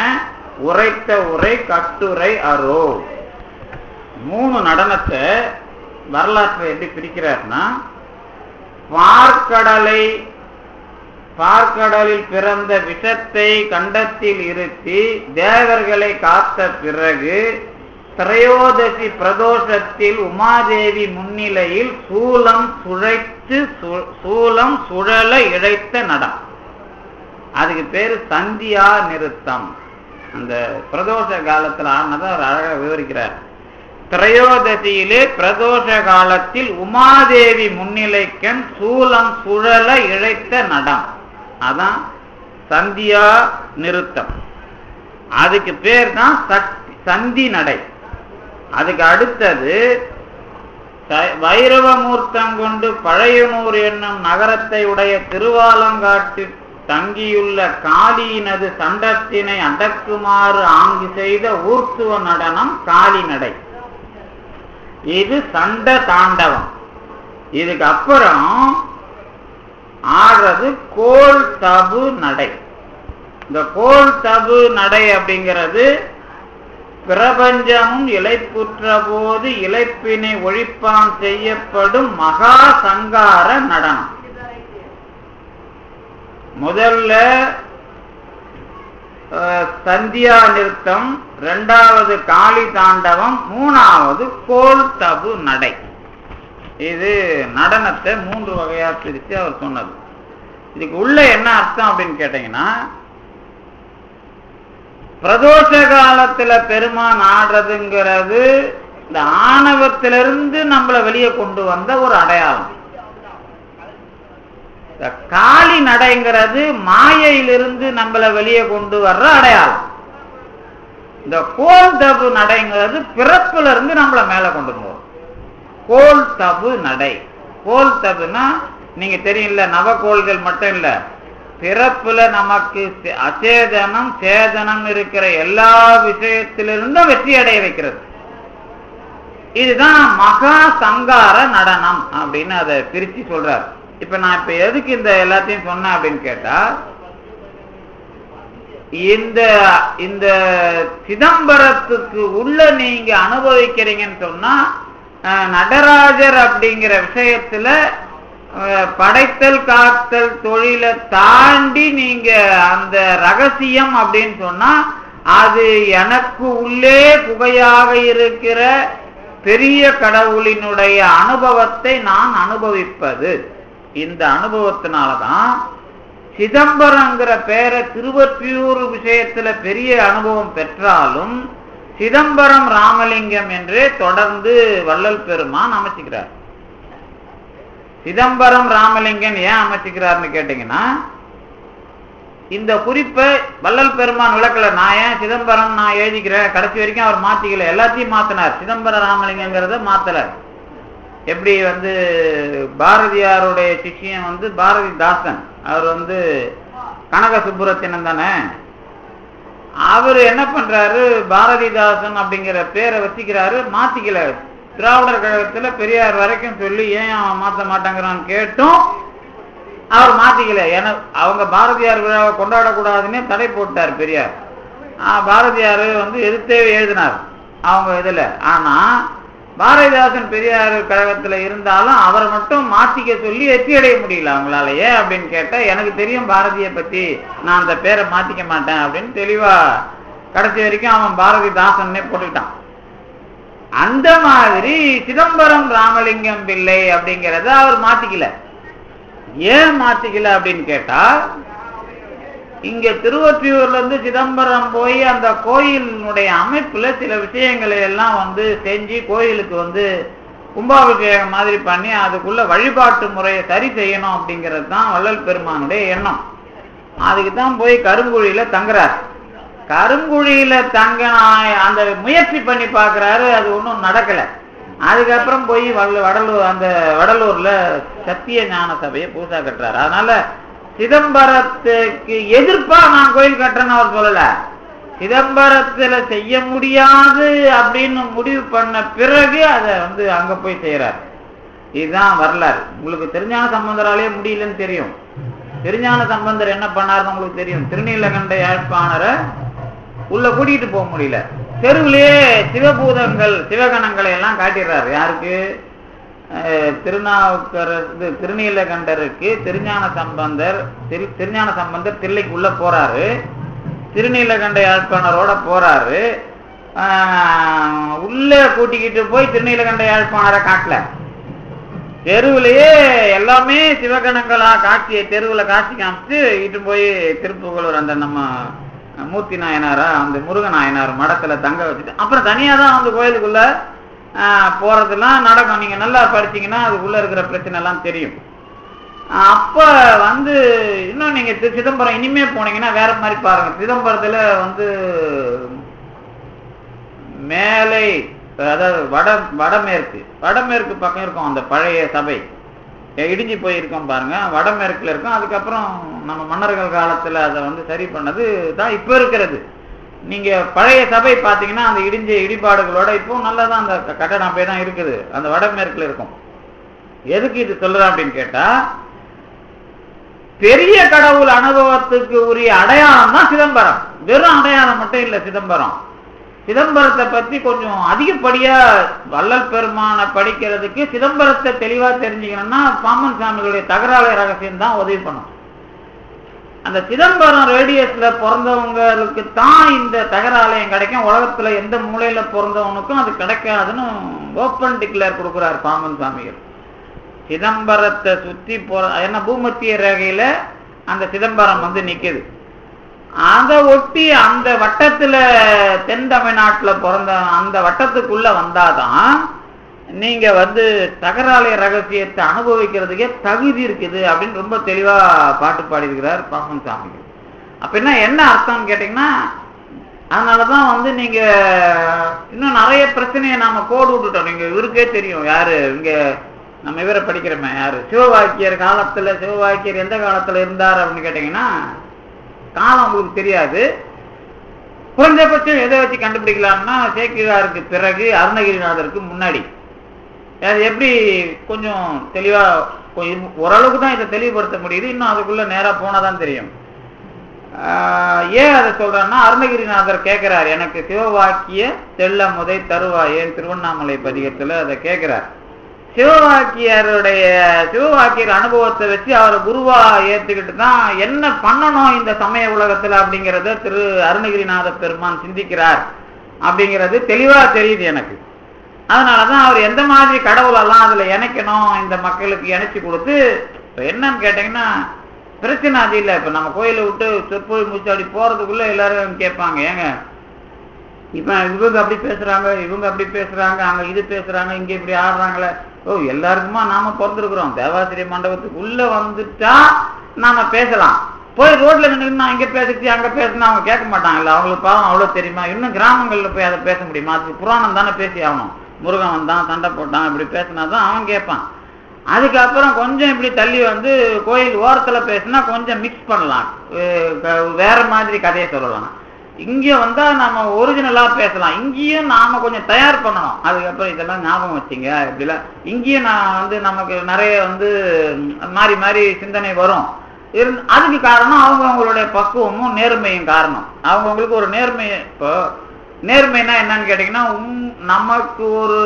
உரைத்த உரை கட்டுரை அரோ. 3 நடனத்தை வரலாற்றை எப்படி பிரிக்கிறார்னா, பார்க்கடலில் பிறந்த விஷத்தை கண்டத்தில் இருத்தி தேவர்களை காத்த பிறகு திரையோதசி பிரதோஷத்தில் உமாதேவி முன்னிலையில் சூலம் சுழல இழைத்த நடம். அதுக்கு பேரு சந்தியா நிறுத்தம். அந்த பிரதோஷ காலத்தில் ஆனதை அவர் அழகாக விவரிக்கிறார். திரையோதசியிலே பிரதோஷ காலத்தில் உமாதேவி முன்னிலைக்கண் சூலம் சுழல இழைத்த நடம். அதான் சந்தியா நிறுத்தம். அதுக்கு பேர் தான் சந்தி நடை. அதுக்கு அடுத்தது வைரவமூர்த்தம் கொண்டு பழையனூர் என்னும் நகரத்தை உடைய திருவாலங்காட்டில் தங்கியுள்ள காளியினது சண்டத்தினை அடக்குமாறு ஆங்கு செய்த ஊர்த்துவ நடனம் காளி நடை. இது சண்ட தாண்டவம். இதுக்கு அப்புறம் ஆடுறது கோள் தபு நடை. இந்த கோள் தபு நடை அப்படிங்கிறது பிரபஞ்சமும் இழைப்புற்ற போது இழைப்பினை ஒழிப்பான் செய்யப்படும் மகா சங்கார நடனம். முதல்ல சந்தியா நிறுத்தம், 2வது காளி தாண்டவம், 3வது கோள் தபு நடை. இது நடனத்தை 3 வகையா பிரித்து அவர் சொன்னது. இதுக்கு உள்ள என்ன அர்த்தம் அப்படின்னு கேட்டீங்கன்னா, பிரதோஷ காலத்துல பெருமான் ஆடுறதுங்கிறது இந்த ஆணவத்திலிருந்து நம்மளை வெளியே கொண்டு வந்த ஒரு அடையாளம். இந்த காளி நடைங்கிறது மாயையிலிருந்து நம்மளை வெளியே கொண்டு வர்ற அடையாளம். இந்த கோள் தபு நடைங்கிறது பிறப்புல இருந்து நம்மளை மேல கொண்டு போகும். கோள் தபு நடை. கோள் தபுனா நீங்க தெரியல, நவகோள்கள் மட்டும் இல்ல, பிறப்புல நமக்கு அச்சேதனம் சேதனம் இருக்கிற எல்லா விஷயத்திலிருந்தும் வெற்றி அடைய வைக்கிறது. இதுதான் மகா சங்கார நடனம் அப்படின்னு அதை பிரிச்சு சொல்றார். இப்ப நான் எதுக்கு இந்த எல்லாத்தையும் சொன்னேன் அப்படின்னு கேட்டா, இந்த சிதம்பரத்துக்கு உள்ள நீங்க அனுபவிக்கிறீங்கன்னு சொன்னா, நடராஜர் அப்படிங்கிற விஷயத்துல படைத்தல் காத்தல் தொழிலை தாண்டி நீங்க அந்த ரகசியம் அப்படின்னு சொன்னா, அது எனக்கு உள்ளே குகையாக இருக்கிற பெரிய கடவுளினுடைய அனுபவத்தை நான் அனுபவிப்பது. இந்த அனுபவத்தினாலதான் சிதம்பரங்கிற பேரை திருவொற்றியூர் விஷயத்துல பெரிய அனுபவம் பெற்றாலும் சிதம்பரம் ராமலிங்கம் என்றே தொடர்ந்து வள்ளல் பெருமான் அமைச்சுக்கிறார். சிதம்பரம் ராமலிங்கம் ஏன் அமைச்சுக்கிறார்னு கேட்டீங்கன்னா, இந்த குறிப்பை வள்ளல் பெருமான் விளக்கல. நான் ஏன் சிதம்பரம் நான் எழுதிக்கிறேன், கடைசி வரைக்கும் அவர் மாத்திக்கல, எல்லாத்தையும் மாத்தினார். சிதம்பர ராமலிங்கங்கிறத மாத்தல. எப்படி பாரதியாருடைய சிஷ்யன் பாரதிதாசன், அவர் கனக சுப்புரத்தினம் தானே. அவரு என்ன பண்றாரு, பாரதிதாசன் அப்படிங்கிற பேரை வச்சுக்கிறாரு, மாத்திக்கல. திராவிடர் கழகத்துல பெரியார் வரைக்கும் சொல்லி ஏன் அவன் மாத்த மாட்டாங்கிறான்னு கேட்டும் அவர் மாத்திக்கல. ஏன்னா அவங்க பாரதியார் விழாவை கொண்டாடக்கூடாதுன்னு தடை போட்டார் பெரியார். பாரதியார் எதிர்த்தே எழுதினார் அவங்க இதுல. ஆனா பாரதிதாசன் பெரியார் கழகத்துல இருந்தாலும் அவரை மட்டும் மாத்திக்க சொல்லி வெற்றி அடைய முடியல அவங்களால. ஏன் அப்படின்னு கேட்டா, எனக்கு தெரியும் பாரதியை பத்தி, நான் அந்த பேரை மாத்திக்க மாட்டேன் அப்படின்னு தெளிவா கடைசி வரைக்கும் அவன் பாரதிதாசன்னே போட்டுக்கிட்டான். அந்த மாதிரி சிதம்பரம் ராமலிங்கம் பிள்ளை அப்படிங்கிறத அவர் மாத்திக்கல. ஏன் மாத்திக்கல அப்படின்னு கேட்டா, இங்க திருவொற்றியூர்ல இருந்து சிதம்பரம் போய் அந்த கோயிலினுடைய அமைப்புல சில விஷயங்களை எல்லாம் செஞ்சு கோயிலுக்கு கும்பாபிஷேகம் மாதிரி பண்ணி அதுக்குள்ள வழிபாட்டு முறையை சரி செய்யணும் அப்படிங்கிறது தான் வள்ளல் பெருமானுடைய எண்ணம். அதுக்கு தான் போய் கருங்குழியில தங்குறார். கருங்குழியில தங்கின அந்த முயற்சி பண்ணி பார்க்கிறாரு, அது ஒன்றும் நடக்கல. அதுக்கப்புறம் போய் வடலூர்ல சத்திய ஞான சபையை பூசா கட்டுறாரு. அதனால சிதம்பரத்துக்கு எதிர்ப்பா நான் கோயில் கட்டுறேன்னு அவர் சொல்லல. சிதம்பரத்துல செய்ய முடியாது அப்படின்னு முடிவு பண்ண பிறகு அதை அங்க போய் செய்யறாரு. இதுதான் வரலாறு. உங்களுக்கு திருஞான சம்பந்தராலே முடியலன்னு தெரியும். திருஞான சம்பந்தர் என்ன பண்ணாருன்னு உங்களுக்கு தெரியும். திருநீலகண்ட யாழ்ப்பாணரை உள்ள கூட்டிட்டு போக முடியல. தெருவிலேயே சிவபூதங்கள் சிவகணங்களை எல்லாம் காட்டிடுறாரு. யாருக்கு? திருநாவுக்கரசு திருநீலகண்டருக்கு திருஞான சம்பந்தர் தில்லைக்கு உள்ள போறாரு. திருநீலகண்ட யாழ்ப்பாணரோட போறாரு. உள்ள கூட்டிக்கிட்டு போய் திருநீலகண்ட யாழ்ப்பாணரை காட்டல. தெருவிலேயே எல்லாமே சிவகணங்களா காட்சியை தெருவில் காட்சி காமிச்சு இட்டு போய் திருப்புகலூர் அந்த நம்ம மூர்த்தி நாயனாரா அந்த முருகன் நாயனார் மடத்துல தங்க வச்சுட்டு அப்புறம் தனியா தான் கோயிலுக்குள்ள போறதெல்லாம் நடக்கும். நீங்க நல்லா படிச்சீங்கன்னா அதுக்குள்ள இருக்கிற பிரச்சனை எல்லாம் தெரியும். அப்ப இன்னும் நீங்க சிதம்பரம் இனிமே போனீங்கன்னா வேற மாதிரி பாருங்க. சிதம்பரத்துல மேலை, அதாவது வடமேற்கு பக்கம் இருக்கும் அந்த பழைய சபை, இடிஞ்சு போயிருக்கோம் பாருங்க, வடமேற்குல இருக்கும். அதுக்கப்புறம் நம்ம மன்னர்கள் காலத்துல அதை சரி பண்ணது தான் இப்ப இருக்கிறது. நீங்க பழைய சபை பாத்தீங்கன்னா அந்த இடிஞ்ச இடிபாடுகளோட இப்போ நல்லாதான் அந்த கட்டடம் அப்படியே தான் இருக்குது. அந்த வடமேற்குல இருக்கும். எதுக்கு இது சொல்றேன் அப்படின்னு கேட்டா, பெரிய கடவுள் அனுபவத்துக்கு உரிய அடையாளம் தான் சிதம்பரம். வெறும் அடையாளம் மட்டும் இல்ல சிதம்பரம். சிதம்பரத்தை பத்தி கொஞ்சம் அதிகப்படியா வள்ளல் பெருமானை படிக்கிறதுக்கு சிதம்பரத்தை தெளிவா தெரிஞ்சுக்கணும்னா பாமன் சாமிகளுடைய தகராலை ரகசியம் தான் உதவி பண்ணும். அந்த சிதம்பரம் ரேடியஸ்ல பிறந்தவங்களுக்கு தான் இந்த தகராலயம் கிடைக்கும். உலகத்துல எந்த மூலையில பிறந்தவனுக்கும் அது கிடைக்காதுன்னு ஓப்பன் டிக்ளேர் கொடுக்குறாரு பாமன் சாமிகள். சிதம்பரத்தை சுத்தி ஏன்னா பூமத்திய ரேகையில அந்த சிதம்பரம் நிக்குது. அதை ஒட்டி அந்த வட்டத்துல தென் தமிழ்நாட்டுல பிறந்த அந்த வட்டத்துக்குள்ள வந்தாதான் நீங்க தகராலய ரகசியத்தை அனுபவிக்கிறதுக்கே தகுதி இருக்குது அப்படின்னு ரொம்ப தெளிவா பாட்டு பாடியிருக்கிறார் பாமன் சாமிகள். அப்ப என்ன அர்த்தம்னு கேட்டீங்கன்னா, அதனாலதான் நீங்க இன்னும் நிறைய பிரச்சனையை நாம கோடு விட்டுட்டோம். நீங்க இவருக்கே தெரியும் யாரு இங்க நம்ம இவரை படிக்கிறோமே, யாரு சிவவாக்கியர் காலத்துல, சிவவாக்கியர் எந்த காலத்துல இருந்தார் அப்படின்னு கேட்டீங்கன்னா காலம் உங்களுக்கு தெரியாது. குறைஞ்சபட்சம் எதை வச்சு கண்டுபிடிக்கலாம்னா சேக்கிழாருக்கு பிறகு அருணகிரிநாதருக்கு முன்னாடி. அது எப்படி கொஞ்சம் தெளிவா ஓரளவுக்கு தான் இதை தெளிவுபடுத்த முடியுது. இன்னும் அதுக்குள்ள நேரா போனாதான் தெரியும். ஏன் அதை சொல்றேன்னா, அருணகிரிநாதர் கேட்கிறார், எனக்கு சிவவாக்கிய தெள்ள முதை தருவாயேன் திருவண்ணாமலை பதிகத்துல அதை கேட்கிறார். சிவவாக்கியர் அனுபவத்தை வச்சு அவரை குருவா ஏத்துக்கிட்டு தான் என்ன பண்ணணும் இந்த சமய உலகத்துல அப்படிங்கிறத திரு அருணகிரிநாத பெருமான் சிந்திக்கிறார் அப்படிங்கிறது தெளிவா தெரியுது எனக்கு. அதனாலதான் அவர் எந்த மாதிரி கடவுளெல்லாம் அதுல இணைக்கணும் இந்த மக்களுக்கு இணைச்சு கொடுத்து. இப்ப என்னன்னு கேட்டீங்கன்னா பிரச்சனை அது இல்லை. இப்ப நம்ம கோயிலை விட்டு சொற்பொழி மூச்சாடி போறதுக்குள்ள எல்லாரும் கேட்பாங்க, ஏங்க இப்ப இவங்க அப்படி பேசுறாங்க, இவங்க அப்படி பேசுறாங்க, அங்க இது பேசுறாங்க, இங்க இப்படி ஆடுறாங்களே. எல்லாருக்குமா நாம பிறந்திருக்கிறோம். தேவாசிரிய மண்டபத்துக்கு உள்ள வந்துட்டா நாம பேசலாம். போய் ரோட்ல நின்று நான் இங்க பேசிச்சு அங்க பேசுனா அவங்க கேட்க மாட்டாங்கல்ல, அவங்களுக்கு பாவம் அவ்வளவு தெரியுமா? இன்னும் கிராமங்கள்ல போய் அதை பேச முடியுமா? அதுக்கு புராணம் தானே பேசி ஆகணும். முருகன் வந்தான், சண்டை போட்டான், இப்படி பேசினாதான் அவன் கேட்பான். அதுக்கப்புறம் கொஞ்சம் இப்படி தள்ளி வந்து கோயில் ஓரத்துல பேசினா கொஞ்சம் மிக்ஸ் பண்ணலாம், வேற மாதிரி கதையை சொல்லலாம். இங்க வந்தா நம்ம ஒரிஜினலா பேசலாம். இங்கேயும் நாம கொஞ்சம் தயார் பண்ணணும். அதுக்கப்புறம் இதெல்லாம் ஞாபகம் வச்சுங்க இப்படிலாம். இங்கேயும் நான் வந்து நமக்கு நிறைய வந்து மாறி மாறி சிந்தனை வரும். அதுக்கு காரணம் அவங்களுடைய பக்குவமும் நேர்மையும் காரணம். அவங்களுக்கு ஒரு நேர்மை. இப்போ நேர்மைனா என்னன்னு கேட்டீங்கன்னா, நமக்கு ஒரு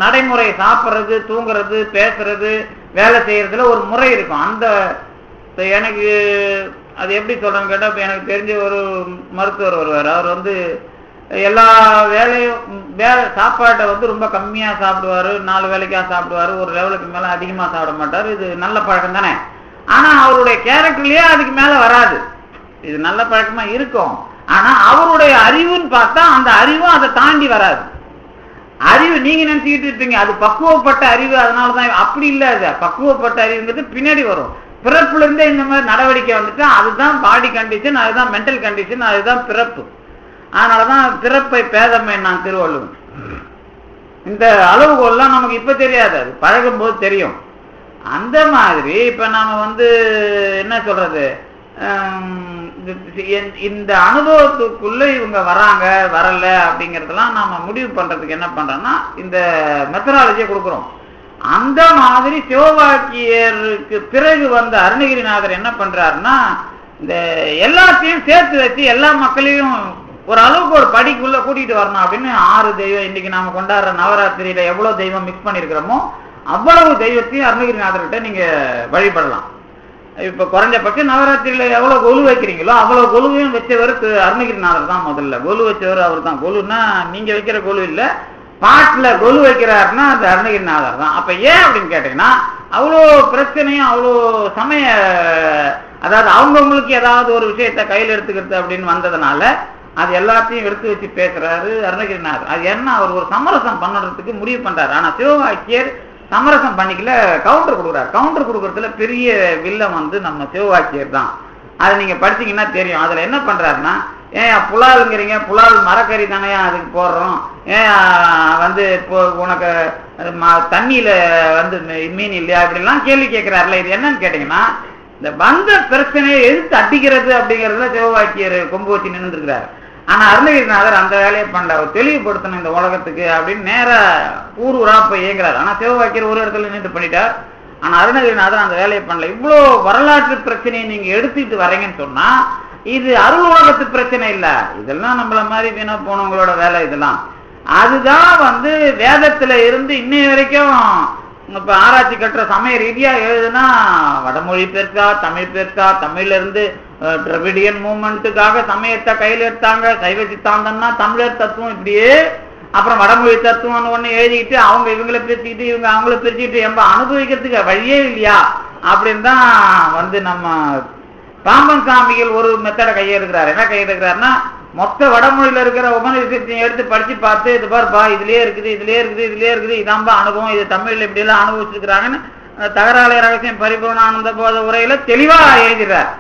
நடைமுறை, சாப்பிட்றது, தூங்குறது, பேசுறது, வேலை செய்யறதுல ஒரு முறை இருக்கும். அந்த எனக்கு அது எப்படி சொல்றேன்னு கேட்டா, இப்போ எனக்கு தெரிஞ்ச ஒரு மருத்துவர் வருவார். அவர் வந்து எல்லா வேலையும் சாப்பாட்டை வந்து ரொம்ப கம்மியா சாப்பிடுவாரு, 4 வேளைக்கா சாப்பிடுவாரு, ஒரு லெவலுக்கு மேல அதிகமா சாப்பிட மாட்டாரு. இது நல்ல பழக்கம் தானே. ஆனா அவருடைய கேரக்டர்லயே அதுக்கு மேல வராது. இது நல்ல பழக்கமா இருக்கும். ஆனா அவருடைய அறிவுன்னு பார்த்தா அந்த அறிவும் அதை தாண்டி வராது. அறிவு நீங்க நினைச்சுக்கிட்டு இருப்பீங்க அது பக்குவப்பட்ட அறிவு, அதனாலதான். அப்படி இல்ல. அது பக்குவப்பட்ட அறிவுங்கிறது பின்னாடி வரும். பிறப்புல இருந்தே இந்த மாதிரி நடவடிக்கை வந்துட்டா அதுதான் பாடி கண்டிஷன், அதுதான் மென்டல் கண்டிஷன், அதுதான் பிறப்பு. அதனாலதான் பிறப்பை பேதமை நான் திருவள்ளுவன். இந்த அளவுகோல்லாம் நமக்கு இப்ப தெரியாது, அது பழகும் போது தெரியும். அந்த மாதிரி இப்ப நாம வந்து என்ன சொல்றது, இந்த அனுபவத்துக்குள்ள இவங்க வராங்க வரல அப்படிங்கறதெல்லாம் நாம முடிவு பண்றதுக்கு என்ன பண்றோம்னா இந்த மெத்தடாலஜியை கொடுக்குறோம். அந்த மாதிரி சிவவாக்கியருக்கு பிறகு வந்த அருணகிரிநாதர் என்ன பண்றாருன்னா, இந்த எல்லாத்தையும் சேர்த்து வச்சு எல்லா மக்களையும் ஒரு அளவுக்கு ஒரு படிக்குள்ள கூட்டிட்டு வரணும் அப்படின்னு 6 தெய்வம், இன்னைக்கு நாம கொண்டாடுற நவராத்திரியில எவ்வளவு தெய்வம் மிக்ஸ் பண்ணிருக்கிறோமோ அவ்வளவு தெய்வத்தையும் அருணகிரிநாதர்கிட்ட நீங்க வழிபடலாம். இப்ப குறைஞ்சபட்சம் நவராத்திரியில எவ்வளவு கொலு வைக்கிறீங்களோ அவ்வளவு கொலுவையும் வச்சவர் அருணகிரிநாதர் தான். முதல்ல கொலு வச்சவர் அவர் தான். கொலுன்னா நீங்க வைக்கிற கொலு இல்ல, பாட்டுல கொலு வைக்கிறாருன்னா அது அருணகிரிநாதர் தான். அப்ப ஏன் அப்படின்னு கேட்டீங்கன்னா, அவ்வளோ பிரச்சனையும் அவ்வளோ சமய, அதாவது அவங்கவுங்களுக்கு ஏதாவது ஒரு விஷயத்த கையில் எடுத்துக்கிறது அப்படின்னு வந்ததுனால அது எல்லாத்தையும் எடுத்து வச்சு பேசுறாரு அருணகிரிநாதர். அது என்ன, அவர் ஒரு சமரசம் பண்ணுறதுக்கு முடிவு பண்றாரு. ஆனா சிவவாக்கியர் சமரசம் பண்ணிக்கல, கவுண்டர் கொடுக்குறாரு. கவுண்டர் கொடுக்கறதுல பெரிய வில்லம் வந்து நம்ம சிவவாக்கியர் தான். அதை நீங்க படிச்சீங்கன்னா தெரியும். அதுல என்ன பண்றாருன்னா, ஏன் புலாலுங்கிறீங்க, புலால் மரக்கறி தானே அதுக்கு போடுறோம், ஏன் வந்து இப்போ உனக்கு தண்ணியில வந்து மீன் இல்லையா இப்படிலாம் கேள்வி கேட்கிறாருல. இது என்னன்னு கேட்டீங்கன்னா, இந்த வந்த பிரச்சனையை எதிர்த்து அடிக்கிறது அப்படிங்கிறதுல சிவவாக்கியர் கொம்பு வச்சு நின்று இருக்கிறாரு. ஆனா அருணகிரிநாதர் அந்த வேலையை பண்ணல. அவர் தெளிவுபடுத்தணும் இந்த உலகத்துக்கு அப்படின்னு நேர ஊரா போய் இயங்குறாரு. ஆனா சிவவாக்கியர் ஒரு இடத்துல நின்று பண்ணிட்டார். ஆனா அருணகிரிநாதர் அந்த வேலையை பண்ணல. இவ்வளவு வரலாற்று பிரச்சனையை நீங்க எடுத்துக்கிட்டு வரீங்கன்னு சொன்னா இது அருள் உலகத்து பிரச்சனை இல்ல, இதெல்லாம் நம்மள மாதிரி வீணா போனவங்களோட வேலை. இதெல்லாம் அதுதான் வந்து வேதத்துல இருந்து இன்னைய வரைக்கும் இப்ப ஆராய்ச்சி கட்டுற சமய ரீதியா எழுதுனா வடமொழி பெருசா தமிழ் பெருசா, தமிழ்ல இருந்து டிராவிடியன் மூவ்மெண்ட்டுக்காக சமயத்தை கையில எடுத்தாங்க, சைவ சித்தாந்தம்னா தமிழர் தத்துவம், இப்படியே அப்புறம் வடமொழி தத்துவம்னு ஒண்ணு எழுதிக்கிட்டு அவங்க இவங்களை பிரிச்சுக்கிட்டு இவங்க அவங்கள பிரிச்சுக்கிட்டு எம்ப அனுபவிக்கிறதுக்கு வழியே இல்லையா அப்படின்னு தான் வந்து நம்ம பாம்பன் சாமிகள் ஒரு மெத்தடை கையெடுக்கிறார். என்ன கையெடுக்கிறாருன்னா, மொத்த வடமொழியில இருக்கிற உபநிஷத்தையும் எடுத்து படிச்சு பார்த்து, இது பாருப்பா இதுலயே இருக்குது இதுலயே இருக்குது இதுலயே இருக்குது, இதாம்பா அனுபவம், இது தமிழ்ல இப்படி எல்லாம் அனுபவிச்சிருக்கிறாங்கன்னு தகராலய ரகசியம் பரிபூர்ணானந்த போத உரையில தெளிவா எழுதிடுறார்.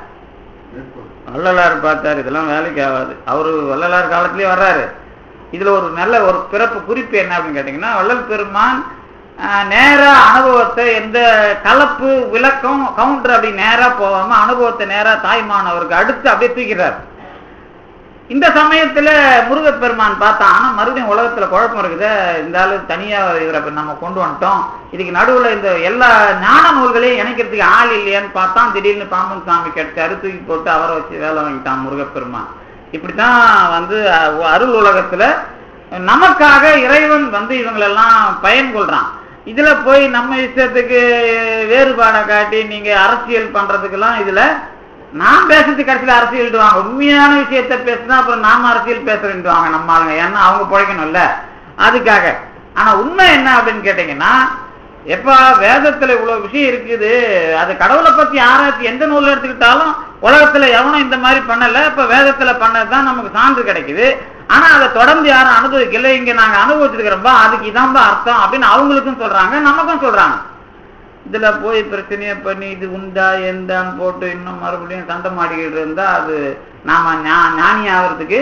வள்ளலார் பார்த்தார், இதெல்லாம் வேலைக்கு ஆகாது. அவரு வள்ளலார் காலத்திலேயே வர்றாரு. இதுல ஒரு நல்ல ஒரு பிறப்பு குறிப்பு என்ன அப்படின்னு கேட்டீங்கன்னா, வள்ளல் பெருமான் நேர அனுபவத்தை எந்த கலப்பு விளக்கம் கவுண்டர் அப்படி நேரா போகாம அனுபவத்தை நேரா தாய்மானவருக்கு அடுத்து அப்படியே தூக்கிறார். இந்த சமயத்துல முருகப்பெருமான் பார்த்தான், ஆனா மறுபடியும் உலகத்துல குழப்பம் இருக்குது, இந்த ஆளு தனியா இவரை நம்ம கொண்டு வந்துட்டோம், இதுக்கு நடுவுல இந்த எல்லா ஞான நூல்களையும் இணைக்கிறதுக்கு ஆள் இல்லையான்னு பார்த்தான். திடீர்னு பாம்பன் சாமி கிடைச்சாரு, தூக்கி போட்டு அவரை வச்சு வேலை வாங்கிட்டான் முருகப்பெருமான். இப்படித்தான் வந்து அருள் உலகத்துல நமக்காக இறைவன் வந்து இவங்களெல்லாம் பயன் கொள்றான். இதுல போய் நம்ம இஷ்டத்துக்கு வேறுபாடை காட்டி நீங்க அரசியல் பண்றதுக்கெல்லாம் இதுல நான் பேசுறது கடைசியில் அரசியல்டுவாங்க. உண்மையான விஷயத்த பேசுனா அப்புறம் நாம அரசியல் பேசுறேன்டுவாங்க நம்ம ஆளுங்க, ஏன்னா அவங்க பிழைக்கணும்ல அதுக்காக. ஆனா உண்மை என்ன அப்படின்னு கேட்டீங்கன்னா, எப்ப வேதத்துல இவ்வளவு விஷயம் இருக்குது, அது கடவுளை பத்தி ஆராய்ச்சி எந்த நூல்ல எடுத்துக்கிட்டாலும் உலகத்துல எவனும் இந்த மாதிரி பண்ணல, இப்ப வேதத்துல பண்ணதுதான் நமக்கு சான்று கிடைக்குது. ஆனா அதை தொடர்ந்து யாரும் அனுபவிக்கல, இங்க நாங்க அனுபவிச்சிருக்கிறோம்பா, அதுக்கு இதான்பா அர்த்தம் அப்படின்னு அவங்களுக்கும் சொல்றாங்க நமக்கும் சொல்றாங்க. இதுல போய் பிரச்சனையை பண்ணி இது உண்டா எந்தான்னு போட்டு இன்னும் மறுபடியும் சண்டை மாடிக்கிட்டு இருந்தா அது நாம ஞானி ஆகிறதுக்கு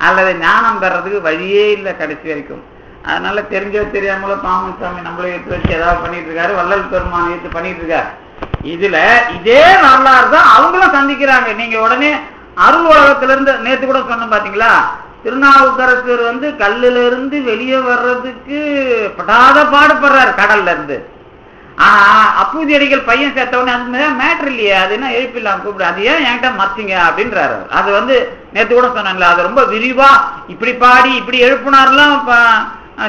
அல்லது ஞானம் பெறதுக்கு வழியே இல்லை கடைசி வரைக்கும். அதனால தெரிஞ்சோ தெரியாமலோ பாமன் சாமி நம்மளே எடுத்து வச்சு ஏதாவது பண்ணிட்டு இருக்காரு, வள்ளல் பெருமான் எடுத்து பண்ணிட்டு இருக்காரு. இதுல இதே வரலாறு தான் அவங்களும் சந்திக்கிறாங்க. நீங்க உடனே அருள் உலகத்துல இருந்து நேத்து கூட சொன்ன பாத்தீங்களா, திருநாவுக்கரசர் கல்லுல இருந்து வெளியே வர்றதுக்கு படாத பாடுபடுறாரு கடல்ல இருந்து. ஆனா அப்பூதி அடிகள் பையன் சேர்த்தவொடனே அந்த மேட்ரு இல்லையே, அது என்ன எழுப்பிடலாம் கூப்பிடு, அது ஏன் என்கிட்ட மறைச்சிங்க அப்படின்றாரு. அது நேத்து கூட சொன்னாங்களா, அது ரொம்ப விரிவா இப்படி பாடி இப்படி எழுப்புனார்லாம்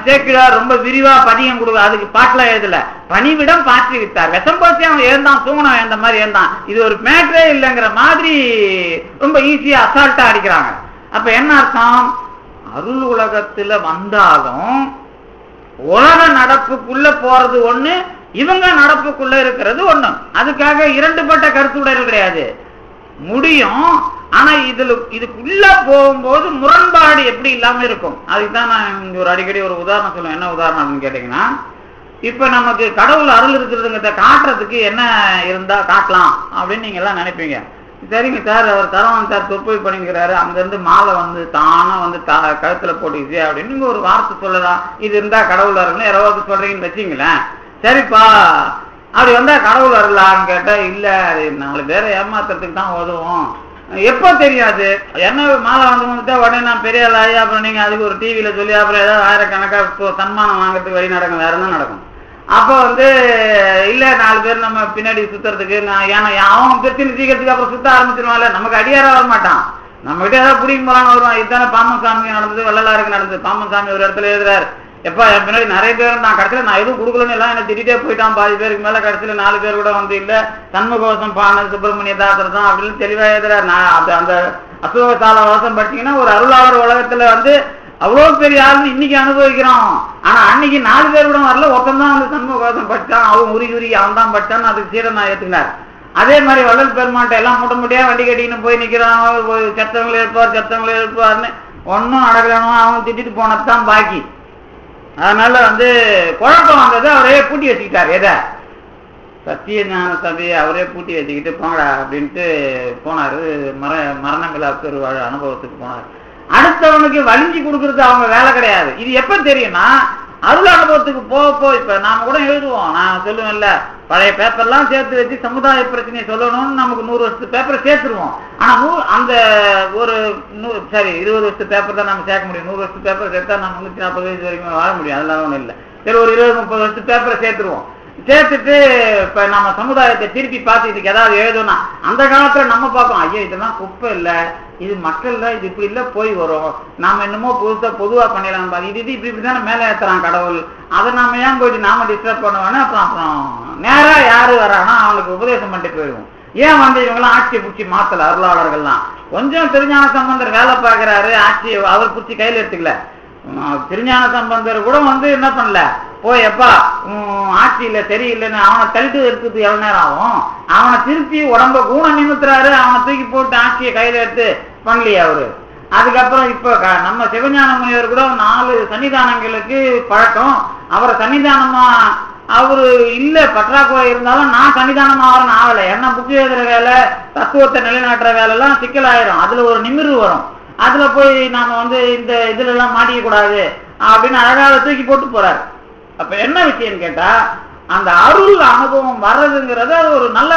சேக்கிழார் ரொம்ப விரிவா பதியம் கொடுக்க, அதுக்கு பாட்டுலாம் எழுதல. பணிவிடம் பாற்றி வித்தார், விஷம்போசி அவன் எழுந்தான், தூங்கணும் எழுந்த மாதிரி எழுந்தான், இது ஒரு மேட்ரே இல்லைங்கிற மாதிரி ரொம்ப ஈஸியா அசால்ட்டா அடிக்கிறாங்க. அப்ப என்ன அர்த்தம், அருள் உலகத்துல வந்தாலும் உலக நடப்புக்குள்ள போறது ஒண்ணு, இவங்க நடப்புக்குள்ள இருக்கிறது ஒண்ணு. அதுக்காக இரண்டுபட்ட கருத்துடையது கிடையாது, முடியும். ஆனா இதுக்குள்ள போகும்போது முரண்பாடு எப்படி இல்லாம இருக்கும். அதுக்குதான் நான் ஒரு அடிக்கடி ஒரு உதாரணம் சொல்லுவேன். என்ன உதாரணம் அப்படின்னு கேட்டீங்கன்னா, இப்ப நமக்கு கடவுள் அருள் இருக்கிறதுங்கிறத காட்டுறதுக்கு என்ன இருந்தா காட்டலாம் அப்படின்னு நீங்க எல்லாம் நினைப்பீங்க. சரிங்க சார், அவர் தரவன் சார் தொப்பை பண்ணிக்கிறாரு, அங்கிருந்து மாலை தானா கழுத்துல போட்டுச்சு அப்படின்னு நீங்க ஒரு வார்த்தை சொல்லலாம். இது இருந்தா கடவுள் அருள்னு யாராவது சொல்றீங்கன்னு வச்சுங்களேன். சரிப்பா, அப்படி வந்தா கடவுள் அருளான்னு கேட்டா இல்ல, அது 4 பேரை ஏமாத்துறதுக்கு தான் உதவும். எப்போ தெரியாது, என்ன மாலை வந்துட்டா உடனே நான் பெரிய ஆளாயி அப்புறம் நீங்க அதுக்கு ஒரு டிவியில சொல்லி அப்புறம் ஏதாவது ஆயிரக்கணக்கா சன்மானம் வாங்குறதுக்கு வழி நடக்கும், வேற என்ன நடக்கும். அப்போ இல்ல 4 பேர் நம்ம பின்னாடி சுத்துறதுக்கு, ஏன்னா அவன் பிரச்சனை தீக்கிறதுக்கு அப்புறம் சுத்த ஆரம்பிச்சிருவான்ல, நமக்கு அடியாரா வர மாட்டான், நம்ம கிட்ட ஏதாவது பிடிக்கும் போறான்னு வருவான். இதுதானே பாமன் சாமி நடந்தது, வள்ளலாருக்கு நடந்தது. பாமன் சாமி ஒரு இடத்துல எழுதுறாரு, எப்பா என் பின்னாடி நிறைய பேர் நான் கடைசியில் நான் எதுவும் கொடுக்கலன்னு எல்லாம் என்ன திட்டே போயிட்டான், பாதி பேருக்கு மேல கடைசியில் 4 பேர் கூட இல்ல சண்முகவாசம் பான சுப்பிரமணிய தாசர் தான் அப்படின்னு தெளிவா எழுதுறாரு. நான் அந்த அசோக சால வாசம் படிச்சீங்கன்னா ஒரு அருளாளர் உலகத்துல அவ்வளவு பெரிய ஆள் இன்னைக்கு அனுபவிக்கிறோம். ஆனா அன்னைக்கு 4 பேர் கூட வரல, ஒருத்தன் தான் சண்முகவாசம் படிச்சான், அவன் உருகி அவன் தான் படிச்சான்னு அதுக்கு சீடன் நான் ஏத்துக்கினார். அதே மாதிரி வள்ளல் பெருமான்ட்ட எல்லாம் மூட்ட முடியா வண்டி கட்டின்னு போய் நிக்கிறான், சத்தவங்களை எழுப்பார்னு ஒன்னும் நடக்கலனோ அவன் திட்டிட்டு போனதுதான் பாக்கி. அதனால குழப்பம் வந்தது, அவரே பூட்டி வச்சுக்கிட்டார். எதை சத்திய ஞான சபையை அவரே பூட்டி வச்சுக்கிட்டு போங்கடா அப்படின்ட்டு போனாரு. மரணமில்லா பெருவாழ அனுபவத்துக்கு போனார். அடுத்தவனுக்கு வலிஞ்சு கொடுக்கறது அவங்க வேலை கிடையாது. இது எப்ப தெரியும்னா, அருள் அனுபவத்துக்கு போக இப்ப நாம கூட எழுதுவோம், நான் சொல்லுவேன்ல, பழைய பேப்பர்லாம் சேர்த்து வச்சு சமுதாய பிரச்சனையை சொல்லணும்னு நமக்கு 100 வருஷத்து பேப்பரை சேர்த்துருவோம். ஆனா அந்த ஒரு 20 வருஷத்து பேப்பர் தான் நம்ம சேர்க்க முடியும். 100 வருஷத்து பேப்பர் சேர்த்தா நம்ம 140 வயசு வரைக்கும் வாழ முடியும், அதெல்லாம் ஒண்ணும் இல்லை. சரி, ஒரு 20-30 வருஷத்து பேப்பரை சேர்த்துருவோம். சேர்த்துட்டு இப்ப நம்ம சமுதாயத்தை திருப்பி பார்த்து இதுக்கு ஏதாவது எழுதணும்னா, அந்த காலத்துல நம்ம பார்ப்போம், ஐயோ இதெல்லாம் குப்பை இல்லை, இது மக்கள்ல இது இப்படி இல்ல போய் வரும், நாம என்னமோ பொதுவா பண்ணிடலாம் பாரு, இது இப்படி தானே மேலே ஏத்துறான் கடவுள், அதை நாம ஏன் போயிட்டு நாம டிஸ்டர்ப் பண்ணுவோன்னு அப்புறம் நேரா யாரு வரானா அவனுக்கு உபதேசம் பண்ணிட்டு போயிடுவோம். ஏன் இவங்கெல்லாம் ஆட்சியை பிடிச்சி மாத்தல, அருளாளர்கள்லாம் கொஞ்சம் திருஞான சம்பந்தர் வேலை பார்க்கிறாரு, ஆட்சியை அவர் பிடிச்சி கையில எடுத்துக்கல. திருஞான சம்பந்தர் கூட என்ன பண்ணல, போய் எப்பா ஆட்சியில சரியில்லைன்னு அவனை தள்ளிட்டு எடுத்துட்டு எவ்வளவு நேரம் ஆகும், அவனை திருப்பி உடம்ப ஊனம் நிமித்துறாரு, அவனை தூக்கி போட்டு ஆட்சியை கையில எடுத்து பண்ணலையே அவரு. அதுக்கப்புறம் இப்ப நம்ம சிவஞான முனிவர் கூட 4 சன்னிதானங்களுக்கு பழக்கம், அவரை சன்னிதானமா அவரு இல்ல பற்றாக்குறை இருந்தாலும் நான் சன்னிதானமா ஆகிறேன்னு ஆகலை. ஏன்னா புக்கு எழுதுற வேலை, தத்துவத்தை நிலைநாட்டுற வேலை எல்லாம் சிக்கலாயிரும், அதுல ஒரு நிமிர்வு வரும், அதுல போய் நாம இந்த இதுல எல்லாம் மாட்டிக்க கூடாது அப்படின்னு அழகாக தூக்கி போட்டு போறாரு. அப்ப என்ன விஷயம் கேட்டா, அந்த அருள் அனுபவம் வர்றதுங்கிறத ஒரு நல்ல,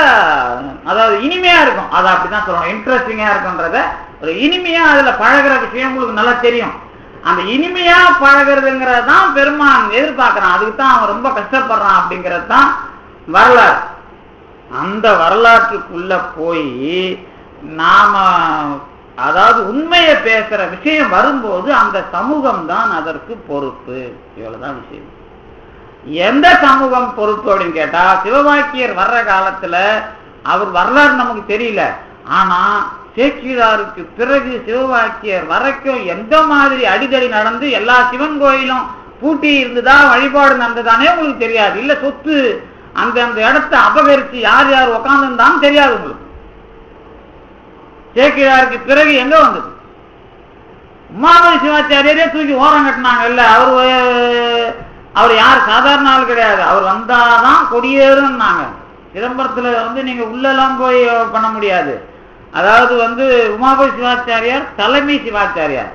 அதாவது இனிமையா இருக்கும், அதை அப்படிதான் சொல்லணும், இன்ட்ரெஸ்டிங்கா இருக்கும்ன்றத ஒரு இனிமையா அதுல பழகிற விஷயம் உங்களுக்கு நல்லா தெரியும். அந்த இனிமையா பழகிறதுங்கிறது தான் பெருமான் எதிர்பார்க்கிறான், அதுக்கு தான் அவன் ரொம்ப கஷ்டப்படுறான் அப்படிங்கிறது தான் வரலாறு. அந்த வரலாற்றுக்குள்ள போய் நாம அதாவது உண்மையை பேசுற விஷயம் வரும்போது அந்த சமூகம் தான் அதற்கு பொறுப்பு, இவ்வளவுதான் விஷயம். எந்த சமூகம் பொறுப்பு அப்படின்னு கேட்டா, சிவவாக்கியர் வர்ற காலத்துல அவர் வரலாறு நமக்கு தெரியல, ஆனா சேக்கிழாருக்கு பிறகு சிவவாக்கியர் வரைக்கும் எந்த மாதிரி அடிதடி நடந்து எல்லா சிவன் கோயிலும் பூட்டி இருந்ததா, வழிபாடு நடந்ததானே உங்களுக்கு தெரியாது, இல்ல சொத்து அந்த இடத்தை அபகரிச்சு யார் யார் உட்காந்துருந்தான்னு தெரியாது உங்களுக்கு. சேக்கிழாருக்கு பிறகு எங்க வந்தது, உமாபதி சிவாச்சாரியரே தூக்கி ஓரம் கட்டினாங்க இல்ல, அவரு அவர் யார் சாதாரண ஆள் கிடையாது. அவர் வந்தாதான் கொடியேறும்னாங்க. சிதம்பரத்துல நீங்க உள்ளெல்லாம் போய் பண்ண முடியாது. அதாவது உமாபதி சிவாச்சாரியார் தலைமை சிவாச்சாரியார்,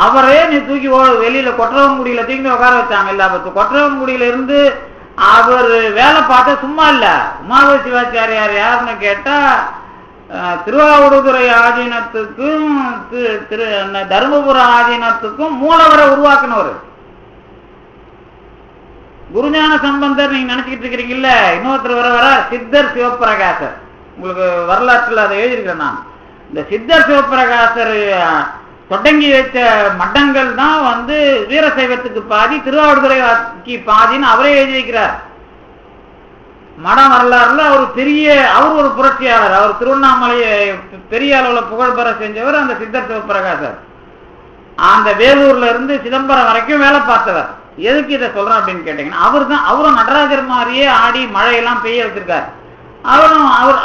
அவரே நீ தூக்கி வெளியில கொற்றவங்குடியில தூக்கி உட்கார வச்சாங்க. இல்ல கொற்றவங்குடியில இருந்து அவர் வேலை பார்த்த சும்மா இல்ல. உமாபதி சிவாச்சாரியார் யாருன்னு கேட்டா திருவாவடுதுறை ஆதீனத்துக்கும் தருமபுர ஆதீனத்துக்கும் மூலவரை உருவாக்குனவர். குருஞான சம்பந்தர் நீங்க நினைச்சுக்கிட்டு இருக்கிறீங்கல்ல, இன்னொருத்தர் வர சித்தர் சிவபிரகாசர். உங்களுக்கு வரலாற்றுல அதை எழுதியிருக்கிறேன் நான். இந்த சித்தர் சிவபிரகாசர் தொடங்கி வச்ச மட்டங்கள் தான் வீரசைவத்துக்கு பாதி, திருவாவடுதுறைக்கு பாதின்னு அவரே எழுதி வைக்கிறார். மடம் வரலாறுல அவர் ஒரு புரட்சியாளர். அவர் திருவண்ணாமலையை பெரிய அளவுல புகழ்பெற செஞ்சவர் அந்த சித்தர் சிவபிரகாசர். அந்த வேலூர்ல இருந்து சிதம்பரம் வரைக்கும் வேலை பார்த்தவர். எதுக்கு இதை சொல்றேன் அப்படின்னு கேட்டீங்கன்னா, அவரும் நடராஜர் மாதிரியே ஆடி மழையெல்லாம் பெய்ய வச்சிருக்காரு.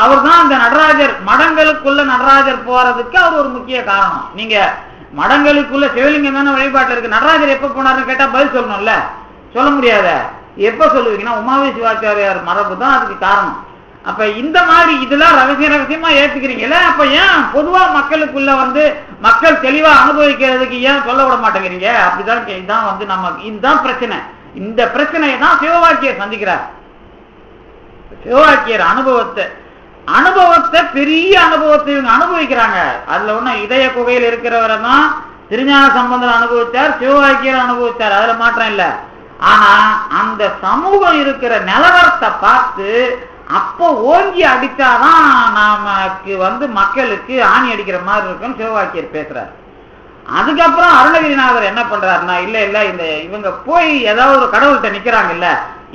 அவர் தான் அந்த நடராஜர் மடங்களுக்குள்ள நடராஜர் போறதுக்கு அவர் ஒரு முக்கிய காரணம். நீங்க மடங்களுக்குள்ள சிவலிங்கம் தானே வழிபாட்டு இருக்கு, நடராஜர் எப்ப போனாருன்னு கேட்டா பதில் சொல்லணும்ல, சொல்ல முடியாத. எப்ப சொல்லுவீங்கன்னா உமாவி சிவாச்சாரியார் மரபு தான் அதுக்கு காரணம். அப்ப இந்த மாதிரி இதெல்லாம் ரகசியமா ஏத்துக்கிறீங்கல்ல, அப்ப ஏன் பொதுவா மக்களுக்குள்ள மக்கள் தெளிவா அனுபவிக்கிறதுக்கு ஏன் சொல்ல விட மாட்டேங்கிறீங்க? அப்படிதான் இதான் நம்ம இதுதான் பிரச்சனை. இந்த பிரச்சனையை தான் சிவவாக்கியர் சந்திக்கிறார். சிவவாக்கியர் அனுபவத்தை பெரிய அனுபவத்தை இவங்க அனுபவிக்கிறாங்க. அதுல ஒண்ணு இதய குகையில் இருக்கிறவரை தான் திருஞான சம்பந்தர் அனுபவிச்சார், சிவவாக்கியர் அனுபவிச்சார், அதுல மாற்றம் இல்லை. ஆனா அந்த சமூகம் இருக்கிற நிலவரத்தை பார்த்து அப்போ ஓங்கி அடிச்சாதான் நமக்கு மக்களுக்கு ஆணி அடிக்கிற மாதிரி இருக்குன்னு சிவவாக்கியர் பேசுறாரு. அதுக்கப்புறம் அருணகிரிநாதர் என்ன பண்றாருன்னா, இல்ல இவங்க போய் ஏதாவது ஒரு கடவுள்கிட்ட நிக்கிறாங்கல்ல,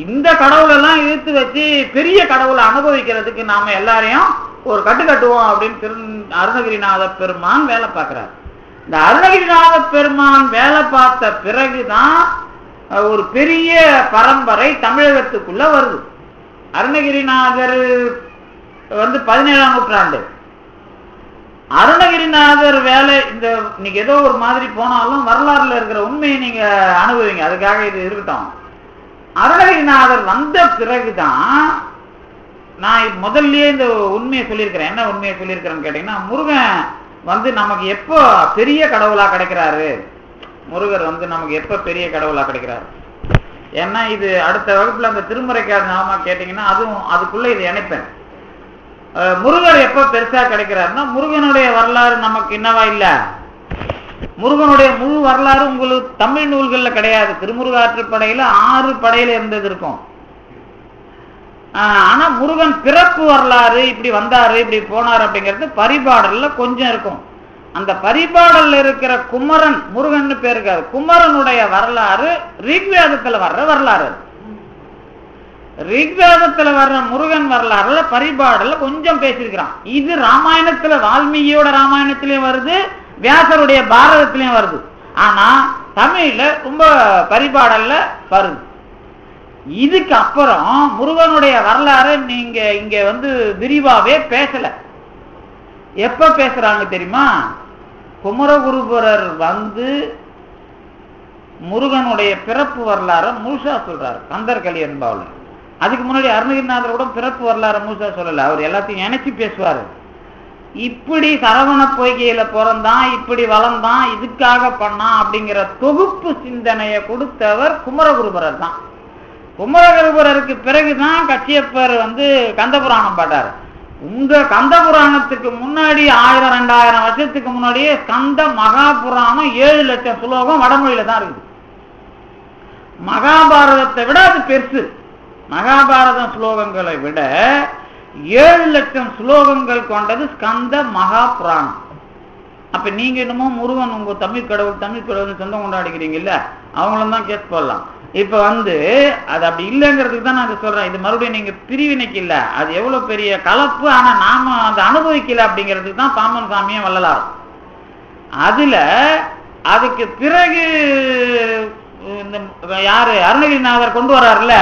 இந்த கடவுள் எல்லாம் இழுத்து வச்சு பெரிய கடவுளை அனுபவிக்கிறதுக்கு நாம எல்லாரையும் ஒரு கட்டுவோம் அப்படின்னு அருணகிரிநாத பெருமான் வேலை பார்க்கிறார். இந்த அருணகிரிநாத பெருமான் வேலை பார்த்த பிறகுதான் ஒரு பெரிய பரம்பரை தமிழகத்துக்குள்ள வருது. அருணகிரிநாதர் 17ஆம் நூற்றாண்டு. அருணகிரிநாதர் வேலை இன்னைக்கு ஏதோ ஒரு மாதிரி போனாலும் வரலாறுல இருக்கிற உண்மையை நீங்க அனுபவிங்க, அதுக்காக இது இருக்கட்டும். அருணகிரிநாதர் வந்த பிறகுதான் நான் முதல்லயே இந்த உண்மையை சொல்லியிருக்கிறேன். என்ன உண்மையை சொல்லியிருக்கிறேன்னு கேட்டீங்கன்னா, முருகன் நமக்கு எப்போ பெரிய கடவுளா கிடைக்கிறாரு, முருகர் நமக்கு எப்ப பெரிய கடவுளா கிடைக்கிறாரு. ஏன்னா இது அடுத்த வகுப்புல அந்த திருமுறைக்கார நாம கேட்டீங்கன்னா அதுக்குள்ள இது இணைப்பேன். முருகர் எப்ப பெருசா கிடைக்கிறாருன்னா, முருகனுடைய வரலாறு நமக்கு என்னவா இல்ல, முருகனுடைய முழு வரலாறு உங்களுக்கு தமிழ் நூல்கள்ல கிடையாது. திருமுருகாற்றுப்படையில 6 படையில இருந்தது இருக்கும். ஆனா முருகன் பிறப்பு வரலாறு இப்படி வந்தாரு இப்படி போனாரு அப்படிங்கிறது பரிபாடல்ல கொஞ்சம் இருக்கும். அந்த பரிபாடல்ல இருக்கிற குமரன், முருகன் பேர் இருக்காரு, குமரனுடைய வரலாறு ரிக்வேதத்துல வர்ற வரலாறு. ரிக்வேதத்துல வர்ற முருகன் வரலாறுல பரிபாடல்ல கொஞ்சம் பேசியிருக்கிறான். இது ராமாயணத்துல வால்மீகியோட ராமாயணத்திலயும் வருது, வியாசருடைய பாரதத்திலயும் வருது. ஆனா தமிழ்ல ரொம்ப பரிபாடல்ல வருது. இதுக்கு அப்புறம் முருகனுடைய வரலாறு நீங்க இங்க விரிவாவே பேசல. எப்ப பேசுறாங்க தெரியுமா? குமரகுருபரர் முருகனுடைய பிறப்பு வரலாறு முழுசா சொல்றாரு கந்தர் கலியன்பாவுல. அதுக்கு முன்னாடி அருணகிரிநாதர் கூட பிறப்பு வரலாறு முழுசா சொல்லல, அவர் எல்லாத்தையும் நினைச்சு பேசுவாரு. இப்படி சரவண பொய்கையில பிறந்தான், இப்படி வளர்ந்தான், இதுக்காக பண்ணான் அப்படிங்கிற தொகுப்பு சிந்தனையை கொடுத்தவர் குமரகுருபரர் தான். குமரகுருபரருக்கு பிறகுதான் கச்சியப்பர் கந்தபுராணம் பாட்டாரு. உங்க கந்த புராணத்துக்கு முன்னாடி 1000-2000 வருஷத்துக்கு முன்னாடியே கந்த மகாபுராணம் 7 லட்சம் ஸ்லோகம் வடமொழியில தான் இருக்குது. மகாபாரதத்தை விட அது பெருசு. மகாபாரத ஸ்லோகங்களை விட 7 லட்சம் ஸ்லோகங்கள் கொண்டது ஸ்கந்த மகாபுராணம். அப்ப நீங்க என்னமோ முருகன் உங்க தமிழ் கடவுள் சொந்தம் கொண்டாடிக்கிறீங்கல்ல, அவங்களும் தான் கேஸ் போடலாம். இப்ப அது அப்படி இல்லைங்கிறதுக்கு தான் நான் சொல்றேன். இது மறுபடியும் நீங்க பிரிவினைக்கு இல்ல, அது எவ்வளவு பெரிய கலப்பு, ஆனா நாம அதை அனுபவிக்கல அப்படிங்கிறதுக்கு தான் பாம்பன் சாமியும் வள்ளலாரும். அதுக்கு பிறகு யாரு அருணகிரிநாதர் கொண்டு வர்றாருல,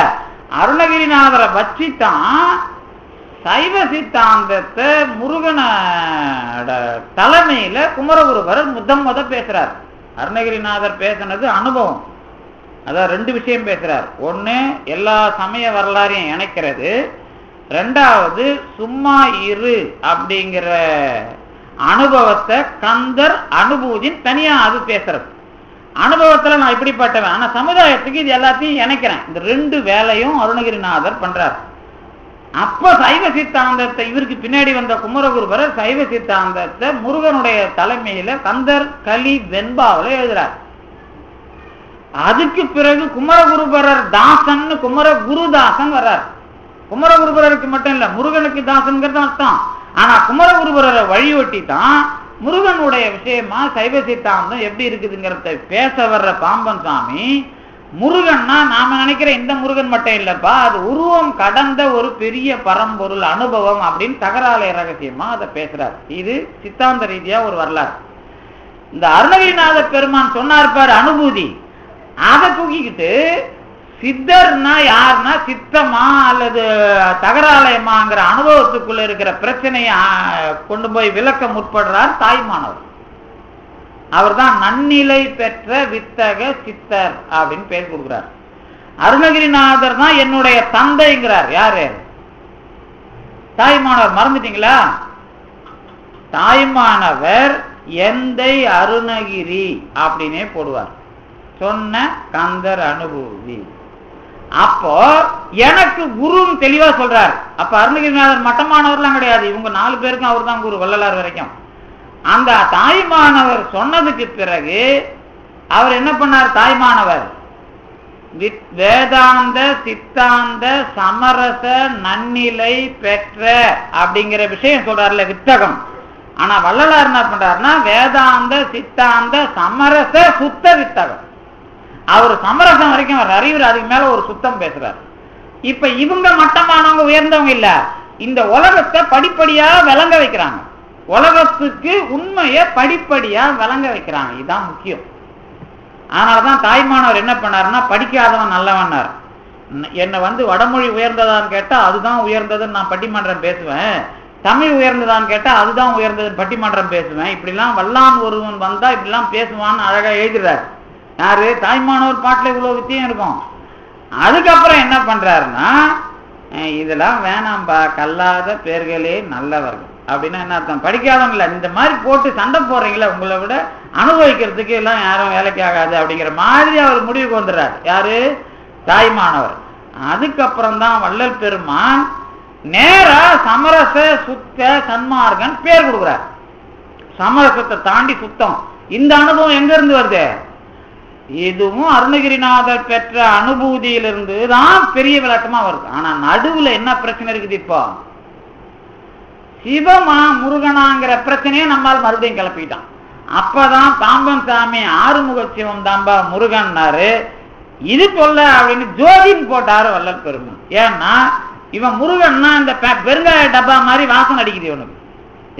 அருணகிரிநாதரை வச்சுதான் சைவ சித்தாந்தத்தை முருகனோட தலைமையில குமரகுருபரர் முத பேசுறார். அருணகிரிநாதர் பேசினது அனுபவம், அதான் ரெண்டு விஷயம் பேசுறார். ஒண்ணு எல்லா சமய வரலாறையும் இணைக்கிறது, ரெண்டாவது சும்மா இரு அப்படிங்கிற அனுபவத்தை கந்தர் அனுபூதின்னு தனியா அது பேசுறது. அனுபவத்துல நான் இப்படிப்பட்டவன், ஆனா சமுதாயத்துக்கு இது எல்லாத்தையும் இணைக்கிறேன். இந்த ரெண்டு வேலையும் அருணகிரிநாதர் பண்றார். அப்ப சைவ சித்தாந்தத்தை, இவருக்கு பின்னாடி வந்த குமரகுருபரர் சைவ சித்தாந்தத்தை முருகனுடைய தலைமையில கந்தர் கலி வெண்பாவில எழுதுறார். அதுக்கு பிறகு குமரகுருபரர் தாசன் குமரகுருதாசன் வர்றார். குமரகுருபரருக்கு மட்டும் இல்ல, முருகனுக்கு தாசன்கிறது அர்த்தம். ஆனா குமரகுருபரரை வழியொட்டி தான் முருகனுடைய விஷயமா சைவ சித்தாந்தம் எப்படி இருக்குதுங்கிறத பேச வர்ற பாம்பன் சாமி, முருகன்னா நாம நினைக்கிற இந்த முருகன் மட்டும் இல்லப்பா, அது உருவம் கடந்த ஒரு பெரிய பரம்பொருள் அனுபவம் அப்படின்னு தகராலய ரகசியமா அதை பேசுறார். இது சித்தாந்த ரீதியா ஒரு வரலாறு. இந்த அருணகிரிநாத பெருமான் சொன்னார் பாரு அனுபூதி, அதை தூக்கிக்கிட்டு சித்தர்னா யாருன்னா சித்தமா அல்லது தகராலயமாங்கிற அனுபவத்துக்குள்ள இருக்கிற பிரச்சனைய கொண்டு போய் விளக்க முற்படுறார் தாய்மானவர். அவர் தான் நன்னிலை பெற்ற வித்தக சித்தர் அப்படின்னு பேர் கொடுக்கிறார். அருணகிரிநாதர் தான் என்னுடைய தந்தைங்கிறார். யாரு? தாய்மானவர். மறந்துட்டீங்களா? தாய்மானவர் எந்தை அருணகிரி அப்படின்னே போடுவார். சொன்ன கந்தர் அனுபூதி. அப்போ எனக்கு குருன்னு தெளிவா சொல்றார். அப்ப அருணகிரிநாதர் மட்டமானவர்லாம் கிடையாது, இவங்க 4 பேருக்கும் அவர் தான் குரு, வள்ளலார் வரைக்கும். அந்த தாய்மானவர் சொன்னதுக்கு பிறகு அவர் என்ன பண்ணார்? தாய்மானவர் வேதாந்த சித்தாந்த சமரச நன்னிலை பெற்ற அப்படிங்கிற விஷயம் சொல்றாருல, வித்தகம். ஆனா வள்ளலார் என்ன பண்றாருன்னா வேதாந்த சித்தாந்த சமரச சுத்த வித்தகம். அவர் சமரசம் வரைக்கும் அவர் அறிவுரை, அதுக்கு மேல ஒரு சுத்தம் பேசுறாரு. இப்ப இவங்க மட்டமானவங்க உயர்ந்தவங்க இல்ல, இந்த உலகத்தை படிப்படியா விளங்க வைக்கிறாங்க. உலகத்துக்கு உண்மையை படிப்படியா விளங்க வைக்கிறாங்க. இதுதான் முக்கியம். அதனாலதான் தாய்மானவர் என்ன பண்ணாருன்னா படிக்காதவன் நல்லவன்னார். என்னை வடமொழி உயர்ந்ததான்னு கேட்டா அதுதான் உயர்ந்ததுன்னு நான் பட்டிமன்றம் பேசுவேன், தமிழ் உயர்ந்ததான்னு கேட்டா அதுதான் உயர்ந்ததுன்னு பட்டிமன்றம் பேசுவேன். இப்படிலாம் வல்லான் ஒருவன் வந்தா இப்படிலாம் பேசுவான்னு அழகா எழுதுறாரு. யாரு? தாய்மானவர் பாட்டுல இவ்வளவு வித்தியம் இருக்கும். அதுக்கப்புறம் என்ன பண்றாருன்னா இதெல்லாம் வேணாம்பா, கல்லாத பேர்களே நல்லவர்கள் அப்படின்னா என்ன அர்த்தம்? படிக்காதவங்க இல்ல, இந்த மாதிரி போட்டு சண்டை போடுறீங்களா, உங்களை விட அனுபவிக்கிறதுக்கு எல்லாம் யாரும் வேலைக்கு ஆகாது அப்படிங்கிற மாதிரி அவர் முடிவுக்கு வந்துடுறாரு. யாரு? தாய்மானவர். அதுக்கப்புறம் தான் வள்ளல் பெருமான் நேரா சமரச சுத்த சன்மார்க்கன் பேர் கொடுக்குறார். சமரசத்தை தாண்டி சுத்தம். இந்த அனுபவம் எங்க இருந்து வருது? இதுவும் அருணகிரிநாதர் பெற்ற அனுபூதியிலிருந்து தான் பெரிய விளக்கமா வருது. ஆனா நடுவுல என்ன பிரச்சனை இருக்குது? இப்போ சிவமா முருகனாங்கிற பிரச்சனையை நம்மால் மறுபடியும் கிளப்பிட்டான். அப்பதான் பாம்பன் சாமி ஆறுமுக சிவம் தாம்பா முருகன்னாரு, இது சொல்ல அப்படின்னு ஜோதின்னு போட்டாரு வள்ளல் பெருமான். ஏன்னா இவன் முருகன்னா இந்த பெருங்காய டப்பா மாதிரி வாசனை அடிக்குது இவனுக்கு.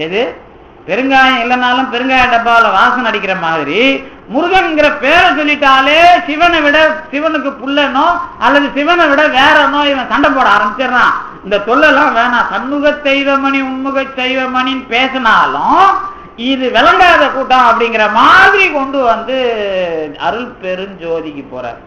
எது? பெருங்காயம் இல்லைனாலும் பெருங்காய டப்பாவில் வாசனை அடிக்கிற மாதிரி முருகன்கிற பேரை சொல்லிட்டாலே சிவனை விட சிவனுக்கு புல்லனோ அல்லது சிவனை விட வேறனோ இவன் சண்டை போட ஆரம்பிச்சிடறான். இந்த சொல்லலாம் வேணாம், சண்முக தெய்வமணி உண்முக தெய்வமணின்னு பேசினாலும் இது விளங்காத கூட்டம் அப்படிங்கிற மாதிரி கொண்டு அருள் பெருஞ்சோதிக்கு போறார்.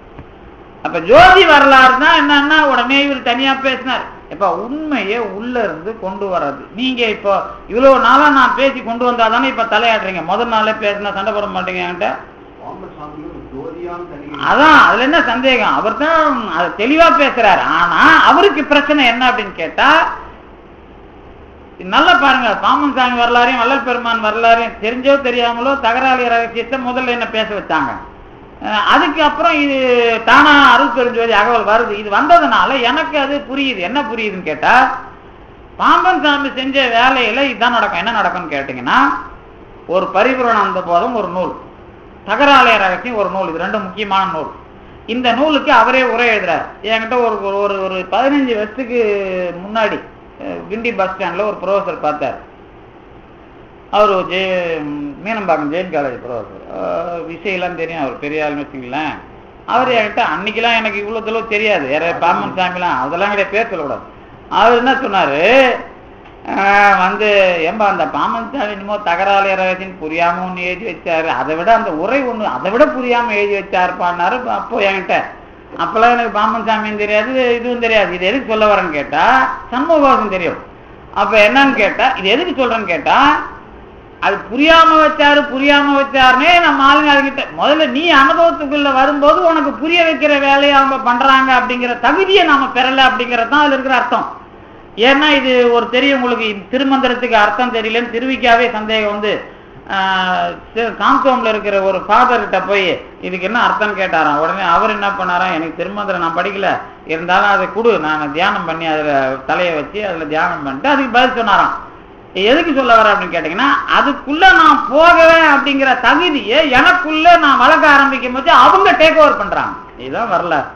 அப்ப ஜோதி வரலாறு தான் என்னன்னா உடனே இவர் தனியா பேசினார். இப்ப உண்மையை உள்ள இருந்து கொண்டு வர்றது. நீங்க இப்போ இவ்வளவு நாளா நான் பேசி கொண்டு வந்தாதானே இப்ப தலையாடுறீங்க. முதல் நாளே பேசினா சண்டை போட மாட்டீங்க என்கிட்ட. அதான் அதுல என்ன சந்தேகம்? அவர் தான் அதை தெளிவா பேசுறாரு. ஆனா அவருக்கு பிரச்சனை என்ன அப்படின்னு கேட்டா, நல்லா பாருங்க, பாம்பன் சாமி வரலாறையும் வள்ளல் பெருமான் வரலாறையும் தெரிஞ்சோ தெரியாமலோ தகராலய ரகசியத்தை முதல்ல என்ன பேச வச்சாங்க. அதுக்கு அப்புறம் இது தானா அருள் பெருஞ்சோதி அகவல் வருது. இது வந்ததுனால எனக்கு அது புரியுது. என்ன புரியுதுன்னு கேட்டா, பாம்பன் சாமி செஞ்ச வேலையில இதுதான் நடக்கும். என்ன நடக்கும்னு கேட்டீங்கன்னா, ஒரு பரிபூரணானந்த போதம் ஒரு நூல், தகராலய ரகசியம் ஒரு நூல். இது ரெண்டும் முக்கியமான நூல். இந்த நூலுக்கு அவரே உரை எழுதுறார். என்கிட்ட ஒரு 15 வருஷத்துக்கு முன்னாடி கிண்டி பஸ் ஸ்டாண்ட்ல ஒரு ப்ரொஃபஸர் பார்த்தார். அவர் மீனம்பாக்கம் ஜெயின் காலேஜ் ப்ரொஃபஸர், விஷயம்லாம் தெரியும், அவர் பெரிய ஆள்னு வச்சுக்கலாம். அவர் என்கிட்ட அன்னைக்கெல்லாம் எனக்கு இவ்வளோ தூரம் தெரியாது, யார பாம்பன் சாமிலாம் அதெல்லாம் கிடையாது, பேர் சொல்லக்கூடாது. அவர் என்ன சொன்னாரு, வந்து ஏம்பா அந்த பாமன் சாமி என்னமோ தகராறு ரகசியம் புரியாம ஒன்று எழுதி வச்சாரு, அதை விட அந்த உரை ஒன்று அதை விட புரியாம எழுதி வச்சாருப்பான்னாரு. அப்போ என்கிட்ட அப்பெல்லாம் எனக்கு பாமன் சாமியும் தெரியாது, இதுவும் தெரியாது. இது எதுக்கு சொல்ல வரேன்னு கேட்டா சண்முகவாசம் தெரியும். அப்ப என்னன்னு கேட்டா இது எதுக்கு சொல்றேன்னு கேட்டா, அது புரியாம வச்சாருன்னே நம்ம ஆளுங்க அதுக்கிட்ட முதல்ல நீ அனுபவத்துக்குள்ள வரும்போது உனக்கு புரிய வைக்கிற வேலையை அவங்க பண்றாங்க அப்படிங்கிற தகுதியை நாம பெறல அப்படிங்கிறது தான் அதுல இருக்கிற அர்த்தம். ஏன்னா இது ஒரு தெரியும் உங்களுக்கு திருமந்திரத்துக்கு அர்த்தம் தெரியலன்னு திருவிக்காவே சந்தேகம் வந்து காம்சோம்ல இருக்கிற ஒரு ஃபாதர்கிட்ட போய் இதுக்கு என்ன அர்த்தம் கேட்டாராம். உடனே அவர் என்ன பண்ணாராம், எனக்கு திருமந்திரம் நான் படிக்கல, இருந்தாலும் அதை கொடு, நான் தியானம் பண்ணி அதுல தலையை வச்சு அதுல தியானம் பண்ணிட்டு அதுக்கு பதில் சொன்னாராம். எதுக்கு சொல்ல வர அப்படின்னு கேட்டீங்கன்னா, அதுக்குள்ள நான் போகவேன் அப்படிங்கிற தகுதியை எனக்குள்ள நான் வளர்க்க ஆரம்பிக்கும் போது அவங்க டேக் ஓவர் பண்றாங்க. இதுதான் வரலாறு.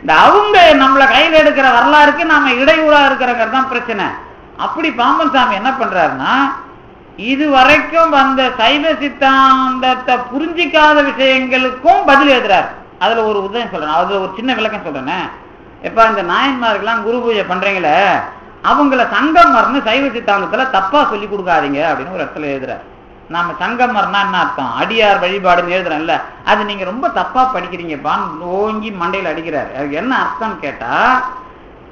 இந்த அவங்க நம்மளை கையில் எடுக்கிற வரலாறுக்கு நாம இடையூறா இருக்கிறங்கிறது தான் பிரச்சனை. அப்படி பாம்பன் சாமி என்ன பண்றாருன்னா, இது வரைக்கும் வந்த சைவ சித்தாந்தத்தை புரிஞ்சிக்காத விஷயங்களுக்கும் பதில் எழுதுறாரு. அதுல ஒரு உதயம் சொல்றேன், அதுல ஒரு சின்ன விளக்கம் சொல்றேன்னு. எப்ப இந்த நாயன்மாருக்கெல்லாம் குரு பூஜை பண்றீங்களே, அவங்கள சங்கமர்னு சைவ சித்தாந்தத்துல தப்பா சொல்லி கொடுக்காதீங்க அப்படின்னு ஒரு இடத்துல எழுதுறாரு. நாம சங்கமர்னா என்ன அர்த்தம், அடியார் வழிபாடுன்னு எழுதுறோம்ல, அது நீங்க ரொம்ப தப்பா படிக்கிறீங்கப்பான்னு ஓங்கி மண்டையில் அடிக்கிறாரு. அதுக்கு என்ன அர்த்தம் கேட்டா,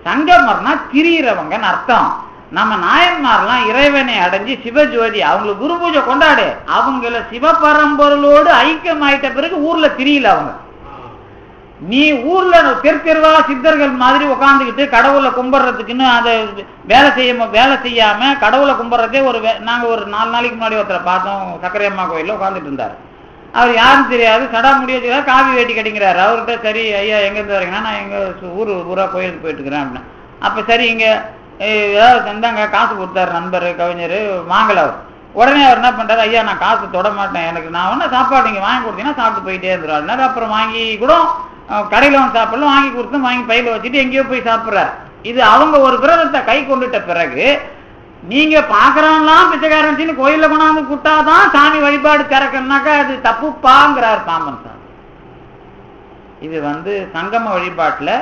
சங்கமர்னா திரியிறவங்கன்னு அர்த்தம். நம்ம நாயன்மார்லாம் இறைவனை அடைஞ்சு சிவஜோதி அவங்களுக்கு குரு பூஜை கொண்டாடு, அவங்கள சிவபரம்பொருளோடு ஐக்கியம் ஆயிட்ட பிறகு ஊர்ல திரியல அவங்க. நீ ஊர்ல தெருவா சித்தர்கள் மாதிரி உட்காந்துக்கிட்டு கடவுளை கும்பிட்றதுக்குன்னு அதை வேலை செய்யாம கடவுளை கும்பிட்றதே நாங்க ஒரு 4 நாளைக்கு முன்னாடி ஒருத்தரை பார்த்தோம், சக்கரையம்மா கோயில்ல உட்காந்துட்டு இருந்தார். அவர் யாரும் தெரியாது, சடா முடியாது, காவி வேட்டி கட்டிங்கிறாரு. அவர்கிட்ட சரி ஐயா எங்கேருந்து வரீங்கன்னா, நான் எங்க ஊரா கோயிலுக்கு போயிட்டு இருக்கிறேன் அப்படின்னா. அப்ப சரி இங்க ஏதாவது தந்தாங்க, காசு கொடுத்தாரு நண்பர் கவிஞர், வாங்கல அவர். உடனே அவர் என்ன பண்றாரு, ஐயா நான் காசு தொட மாட்டேன், எனக்கு நான் ஒன்றும் சாப்பாடு நீங்க வாங்கி கொடுத்தீங்கன்னா சாப்பிட்டு போயிட்டே இருந்துருவாரு. அப்புறம் வாங்கி கூட கடையில் வந்து சாப்பிடலாம், வாங்கி கொடுத்து வாங்கி பையில வச்சுட்டு எங்கேயோ போய் சாப்பிட்றாரு. இது அவங்க ஒரு விரதத்தை கை கொண்டுட்ட பிறகு நீங்க பாக்குறான்லாம் பிச்சைக்காரன் கோயில கொண்டாந்து கூட்டாதான் சாமி வழிபாடு திறக்கணும்னாக்கா அது தப்புப்பாங்கிறார் பாம்பன் சாமி. இது சங்கம வழிபாட்டுல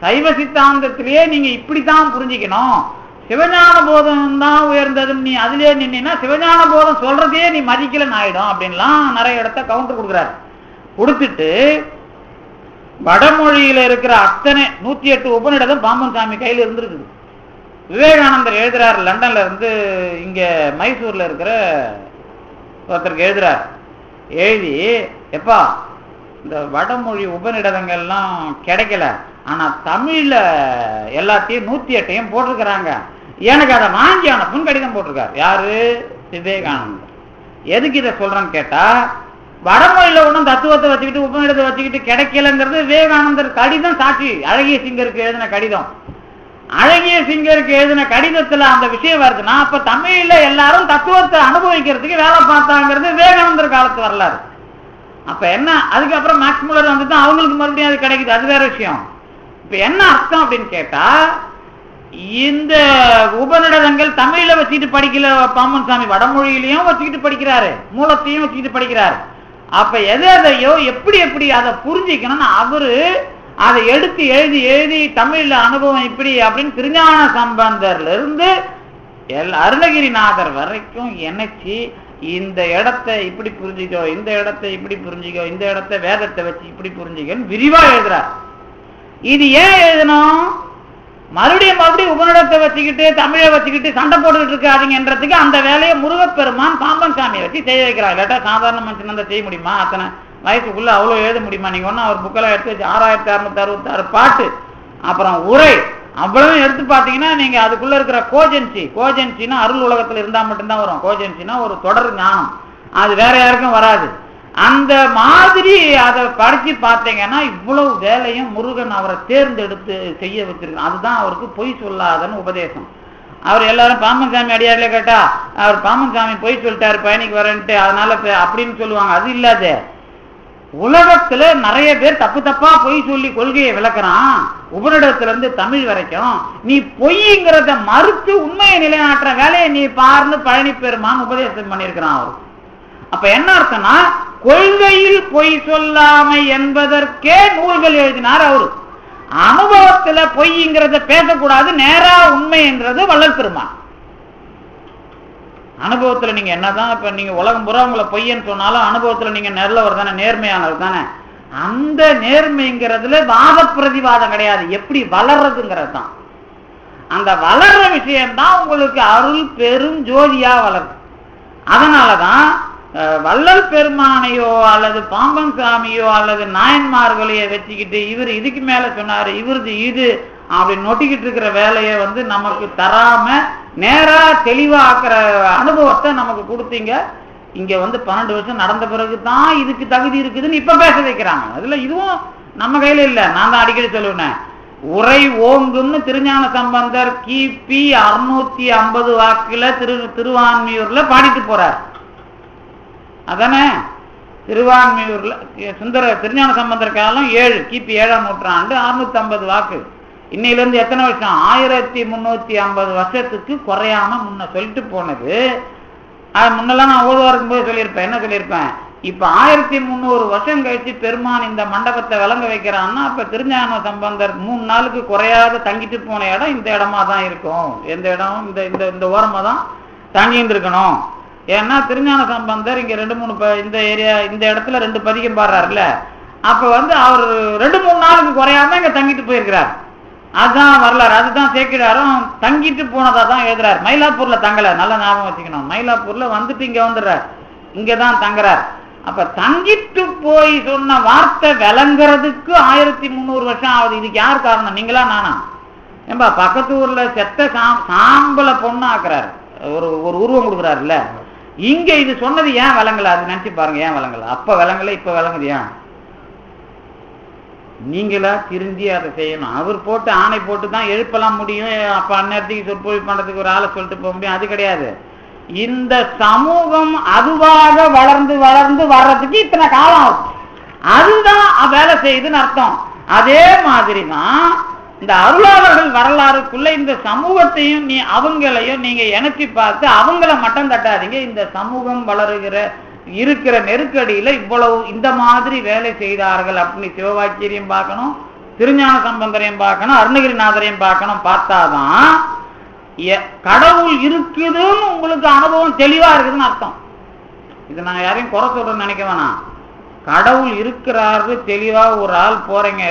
சைவ சித்தாந்தத்திலேயே நீங்க இப்படித்தான் புரிஞ்சுக்கணும். சிவஞான போதம் தான் உயர்ந்ததுன்னு நீ அதுலயே நின்னா சிவஞான போதம் சொல்றதே நீ மதிக்கலன்னு ஆயிடும் அப்படின்லாம் நிறைய இடத்த கவுண்டர் கொடுக்குறாரு. கொடுத்துட்டு வடமொழியில இருக்கிற அத்தனை 108 உபநிடதம் பாம்பன் சாமி கையில இருந்திருக்குது. விவேகானந்தர் எழுதுறாரு, லண்டன்ல இருந்து இங்க மைசூர்ல இருக்கிற ஒருத்தருக்கு எழுதுறாரு. எழுதி எப்பா இந்த வடமொழி உபநிடதங்கள்லாம் கிடைக்கல, ஆனா தமிழ்ல எல்லாத்தையும் 108 போட்டிருக்கிறாங்க, எனக்கு அதை வாங்கி அனுப்புன்னு கடிதம் போட்டிருக்காரு. யாரு? விவேகானந்தர். எதுக்கு இதை சொல்றேன்னு கேட்டா, வடமொழியில ஒன்றும் தத்துவத்தை வச்சுக்கிட்டு உபநிடத்தை வச்சுக்கிட்டு கிடைக்கலங்கிறது விவேகானந்தர் கடிதம் சாட்சி. அழகிய சிங்கருக்கு எழுதின கடிதம், அழகிய சிங்கருக்கு எழுதின கடிதத்துல அந்த விஷயம் வருதுன்னா, அப்ப தமிழ்ல எல்லாரும் தத்துவத்தை அனுபவிக்கிறதுக்கு வேலை பார்த்தாங்கிறது விவேகானந்தர் காலத்து வரலாறு. அப்ப என்ன, அதுக்கப்புறம் மேக்ஸ் முல்லர் வந்துதான் அவங்களுக்கு மறுபடியும் அது கிடைக்குது, அது வேற விஷயம். இப்ப என்ன அர்த்தம் அப்படின்னு கேட்டா, இந்த உபநிடதங்கள் தமிழ்ல வச்சுக்கிட்டு படிக்கல பாம்பன் சாமி, வடமொழியிலையும் வச்சுக்கிட்டு படிக்கிறாரு, மூலத்தையும் வச்சுக்கிட்டு படிக்கிறாரு. அப்ப எதையோ எப்படி அதை புரிஞ்சிக்கணும்னு அவரு அதை எடுத்து எழுதி எழுதி தமிழ்ல அனுபவம் இப்படி அப்படின்னு திருஞான சம்பந்தர்ல இருந்து அருணகிரிநாதர் வரைக்கும் இணைச்சி இந்த இடத்தை இப்படி புரிஞ்சுக்கோ, இந்த இடத்தை இப்படி புரிஞ்சுக்கோ, இந்த இடத்தை வேதத்தை வச்சு இப்படி புரிஞ்சுக்கன்னு விரிவா எழுதுறார். இது ஏன் எழுதணும், மறுபடியும் உபநிடத்தை வச்சுக்கிட்டு தமிழை வச்சுக்கிட்டு சண்டை போட்டுக்கிட்டு இருக்காதீங்கன்றதுக்கு அந்த வேலையை முருகப்பெருமான் பாம்பன் சாமியை வச்சு செய்ய வைக்கிறார். இல்லாட்டா சாதாரண மனுஷன் அந்த செய்ய முடியுமா? அத்தனை வயசுக்குள்ள அவ்வளோ எழுத முடியுமா? நீங்க ஒன்றும் அவர் புக்கெல்லாம் எடுத்து வச்சு 6666 பாட்டு, அப்புறம் உரை அவ்வளவு எடுத்து பார்த்தீங்கன்னா நீங்க அதுக்குள்ள இருக்கிற கோஜென்சினா அருள் உலகத்துல இருந்தா மட்டும்தான் வரும். கோஜென்சினா ஒரு தொடர் ஞானம், அது வேற யாருக்கும் வராது. அந்த மாதிரி அதை படிச்சு பார்த்தீங்கன்னா இவ்வளவு வேலையும் முருகன் அவரை தேர்ந்தெடுத்து செய்ய வச்சிருக்கணும். அதுதான் அவருக்கு பொய் சொல்லாதன்னு உபதேசம். அவர் எல்லாரும் பாம்பன் சாமி அடியாரிலே கேட்டா அவர் பாம்பன் சாமி பொய் சொல்லிட்டாரு பயணிக்கு வரேன்ட்டு, அதனால அப்படின்னு சொல்லுவாங்க. அது இல்லாத உலகத்துல நிறைய பேர் தப்பா பொய் சொல்லி கொள்கையை விளக்குறான். உபநிடத்துல இருந்து தமிழ் வரைக்கும் நீ பொய்ங்கிறத மறுத்து உண்மையை நிலைநாட்டுற வேலையை நீ பாருன்னு பழனி பெருமான் உபதேசம் பண்ணியிருக்கிறான் அவருக்கு. அப்ப என்ன அர்த்தம்னா, கொள்கையில் பொய் சொல்லாமை என்பதற்கே நூல்கள் எழுதினார் அவரு. அனுபவத்துல பொய்ங்கிறத பேசக்கூடாது, நேரா உண்மைங்கிறது வள்ளல் பெருமான். அனுபவத்துல நீங்க என்னதான் இப்ப நீங்க உலகம் பூரா உங்களை பொய்யன்னு சொன்னாலும் அனுபவத்துல நீங்க நல்லவர் தானே, நேர்மையானவர் தானே. அந்த நேர்மைங்கிறதுல வாத பிரதிவாதம் கிடையாது, எப்படி வளர்றதுங்கிறது தான். அந்த வளர்ற விஷயம்தான் உங்களுக்கு அருள் பெரும் ஜோதியா வளருது. அதனாலதான் வள்ளல் பெருமானையோ அல்லது பாம்பன் சாமியோ அல்லது நாயன்மார்களையோ வச்சுக்கிட்டு இவர் இதுக்கு மேல சொன்னாரு, இவருது இது அப்படி நொட்டிக்கிட்டு இருக்கிற வேலையை நமக்கு தராம நேரா தெளிவா ஆக்குற அனுபவத்தை நமக்கு கொடுத்தீங்க. இங்க 12 வருஷம் நடந்த பிறகுதான் இதுக்கு தகுதி இருக்குதுன்னு இப்ப பேச வைக்கிறாங்க. அதுல இதுவும் நம்ம கையில இல்ல. நான் தான் அடிக்கடி சொல்லுவேன், உரை ஓங்கும்னு திருஞான சம்பந்தர் கிபி 650 வாக்குல திருவான்மியூர்ல பாடிட்டு போறார். அதானே திருவான்மியூர்ல திருஞான சம்பந்தர் காலம் 7 கிபி 7ஆம் நூற்றாண்டு 650 வாக்கு. இன்னையில இருந்து எத்தனை வருஷம்? 1350 வருஷத்துக்கு குறையாம முன்ன சொல்லிட்டு போனது. அது முன்னெல்லாம் நான் ஓதுவாருக்கும் போது சொல்லியிருப்பேன். என்ன சொல்லியிருப்பேன்? இப்ப 1300 வருஷம் கழிச்சு பெருமான் இந்த மண்டபத்தை விளங்க வைக்கிறான்னா அப்ப திருஞான சம்பந்தர் 3 நாளுக்கு குறையாத தங்கிட்டு போன இடம் இந்த இடமா தான் இருக்கும். எந்த இடம்? இந்த ஓரமா தான் தங்கி இருந்திருக்கணும். ஏன்னா திருஞான சம்பந்தர் இங்க 2-3 இந்த ஏரியா இந்த இடத்துல 2 பதிகம் பாடுறாருல்ல, அப்ப அவர் 2-3 நாளுக்கு குறையாம இங்க தங்கிட்டு போயிருக்கிறார். அதுதான் வரலாறு. அதுதான் சேக்கிழாரும் தங்கிட்டு போனதா தான் எழுதுறாரு. மயிலாப்பூர்ல தங்கல, நல்லா ஞாபகம் வச்சுக்கணும். மயிலாப்பூர்ல வந்துட்டு இங்க வந்துடுறார், இங்கதான் தங்குறார். அப்ப தங்கிட்டு போய் சொன்ன வார்த்தை விளங்குறதுக்கு 1300 வருஷம் ஆகுது. இதுக்கு யார் காரணம்? நீங்களா நானா? ஏன்பா பக்கத்து ஊர்ல செத்த சாம்பல பொண்ணு ஆக்குறாரு, ஒரு உருவம் கொடுக்குறாருல்ல. இங்க இது சொன்னது ஏன் விளங்கல? அது நினைச்சு பாருங்க, ஏன் விளங்கல? அப்ப விளங்கல, இப்ப விளங்குது. ஏன்? நீங்களா திருந்தி அதை செய்யணும். அவர் போட்டு ஆணை போட்டு தான் எழுப்பலாம் முடியும். அப்ப அந்நேரத்துக்கு சொற்பொழிவு பண்றதுக்கு ஒரு ஆளை சொல்லிட்டு போக முடியும். அது கிடையாது. இந்த சமூகம் அதுவாக வளர்ந்து வளர்ந்து வர்றதுக்கு இத்தனை காலம் ஆகும். அதுதான் வேலை செய்யுதுன்னு அர்த்தம். அதே மாதிரிதான் இந்த அருளாளர்கள் வரலாறுக்குள்ள இந்த சமூகத்தையும் அவங்களையும் நீங்க இணைச்சி பார்த்து அவங்கள மட்டம் தட்டாதீங்க. இந்த சமூகம் வளருகிற இருக்கிற நெருக்கடியில இவ்வளவு இந்த மாதிரி வேலை செய்தார்கள் அப்படின்னு சிவவாக்கியரையும் பார்க்கணும், திருஞான சம்பந்தரையும் பார்க்கணும், அருணகிரிநாதரையும் பார்க்கணும். பார்த்தாதான் கடவுள் இருக்குதுன்னு உங்களுக்கு அனுபவம் தெளிவா இருக்குதுன்னு அர்த்தம். இது நான் யாரையும் குறை சொல்றேன்னு நினைக்க வேணாம். கடவுள் இருக்கிறாரு தெளிவா ஒரு ஆள் போறீங்க,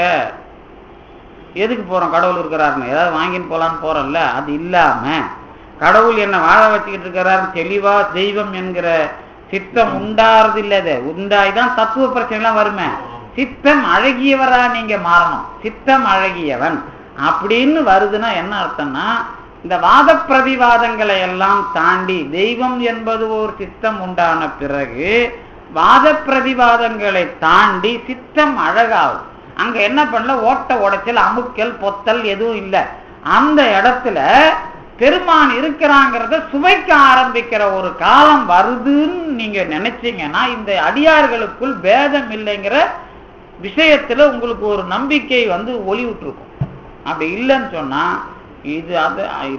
எதுக்கு போறோம்? கடவுள் இருக்கிறாருன்னு ஏதாவது வாங்கின்னு போலான்னு போறோம்ல. அது இல்லாம கடவுள் என்ன வாழ வச்சுக்கிட்டு இருக்கிறாரு தெளிவா தெய்வம் என்கிற சித்தம் உண்டாறது இல்லது. உண்டாய்தான் தத்துவ பிரச்சனை எல்லாம் வருமே. சித்தம் அழகியவரா நீங்க மாறணும். சித்தம் அழகியவன் அப்படின்னு வருதுன்னா என்ன அர்த்தம்னா, இந்த வாத பிரதிவாதங்களை எல்லாம் தாண்டி தெய்வம் என்பது ஒரு சித்தம் உண்டான பிறகு வாத பிரதிவாதங்களை தாண்டி சித்தம் அழகாகும். அங்க என்ன பண்ணல, ஓட்ட உடைச்சல் அமுக்கல் பொத்தல் எதுவும் இல்லை. அந்த இடத்துல பெருமான் இருக்கிறாங்கிறத சுவைக்க ஆரம்பிக்கிற ஒரு காலம் வருதுன்னு நீங்க நினைச்சீங்கன்னா இந்த அடியார்களுக்குள் பேதம் இல்லைங்கிற விஷயத்துல உங்களுக்கு ஒரு நம்பிக்கை ஒளி விட்டுருக்கும். அப்படி இல்லைன்னு சொன்னா இது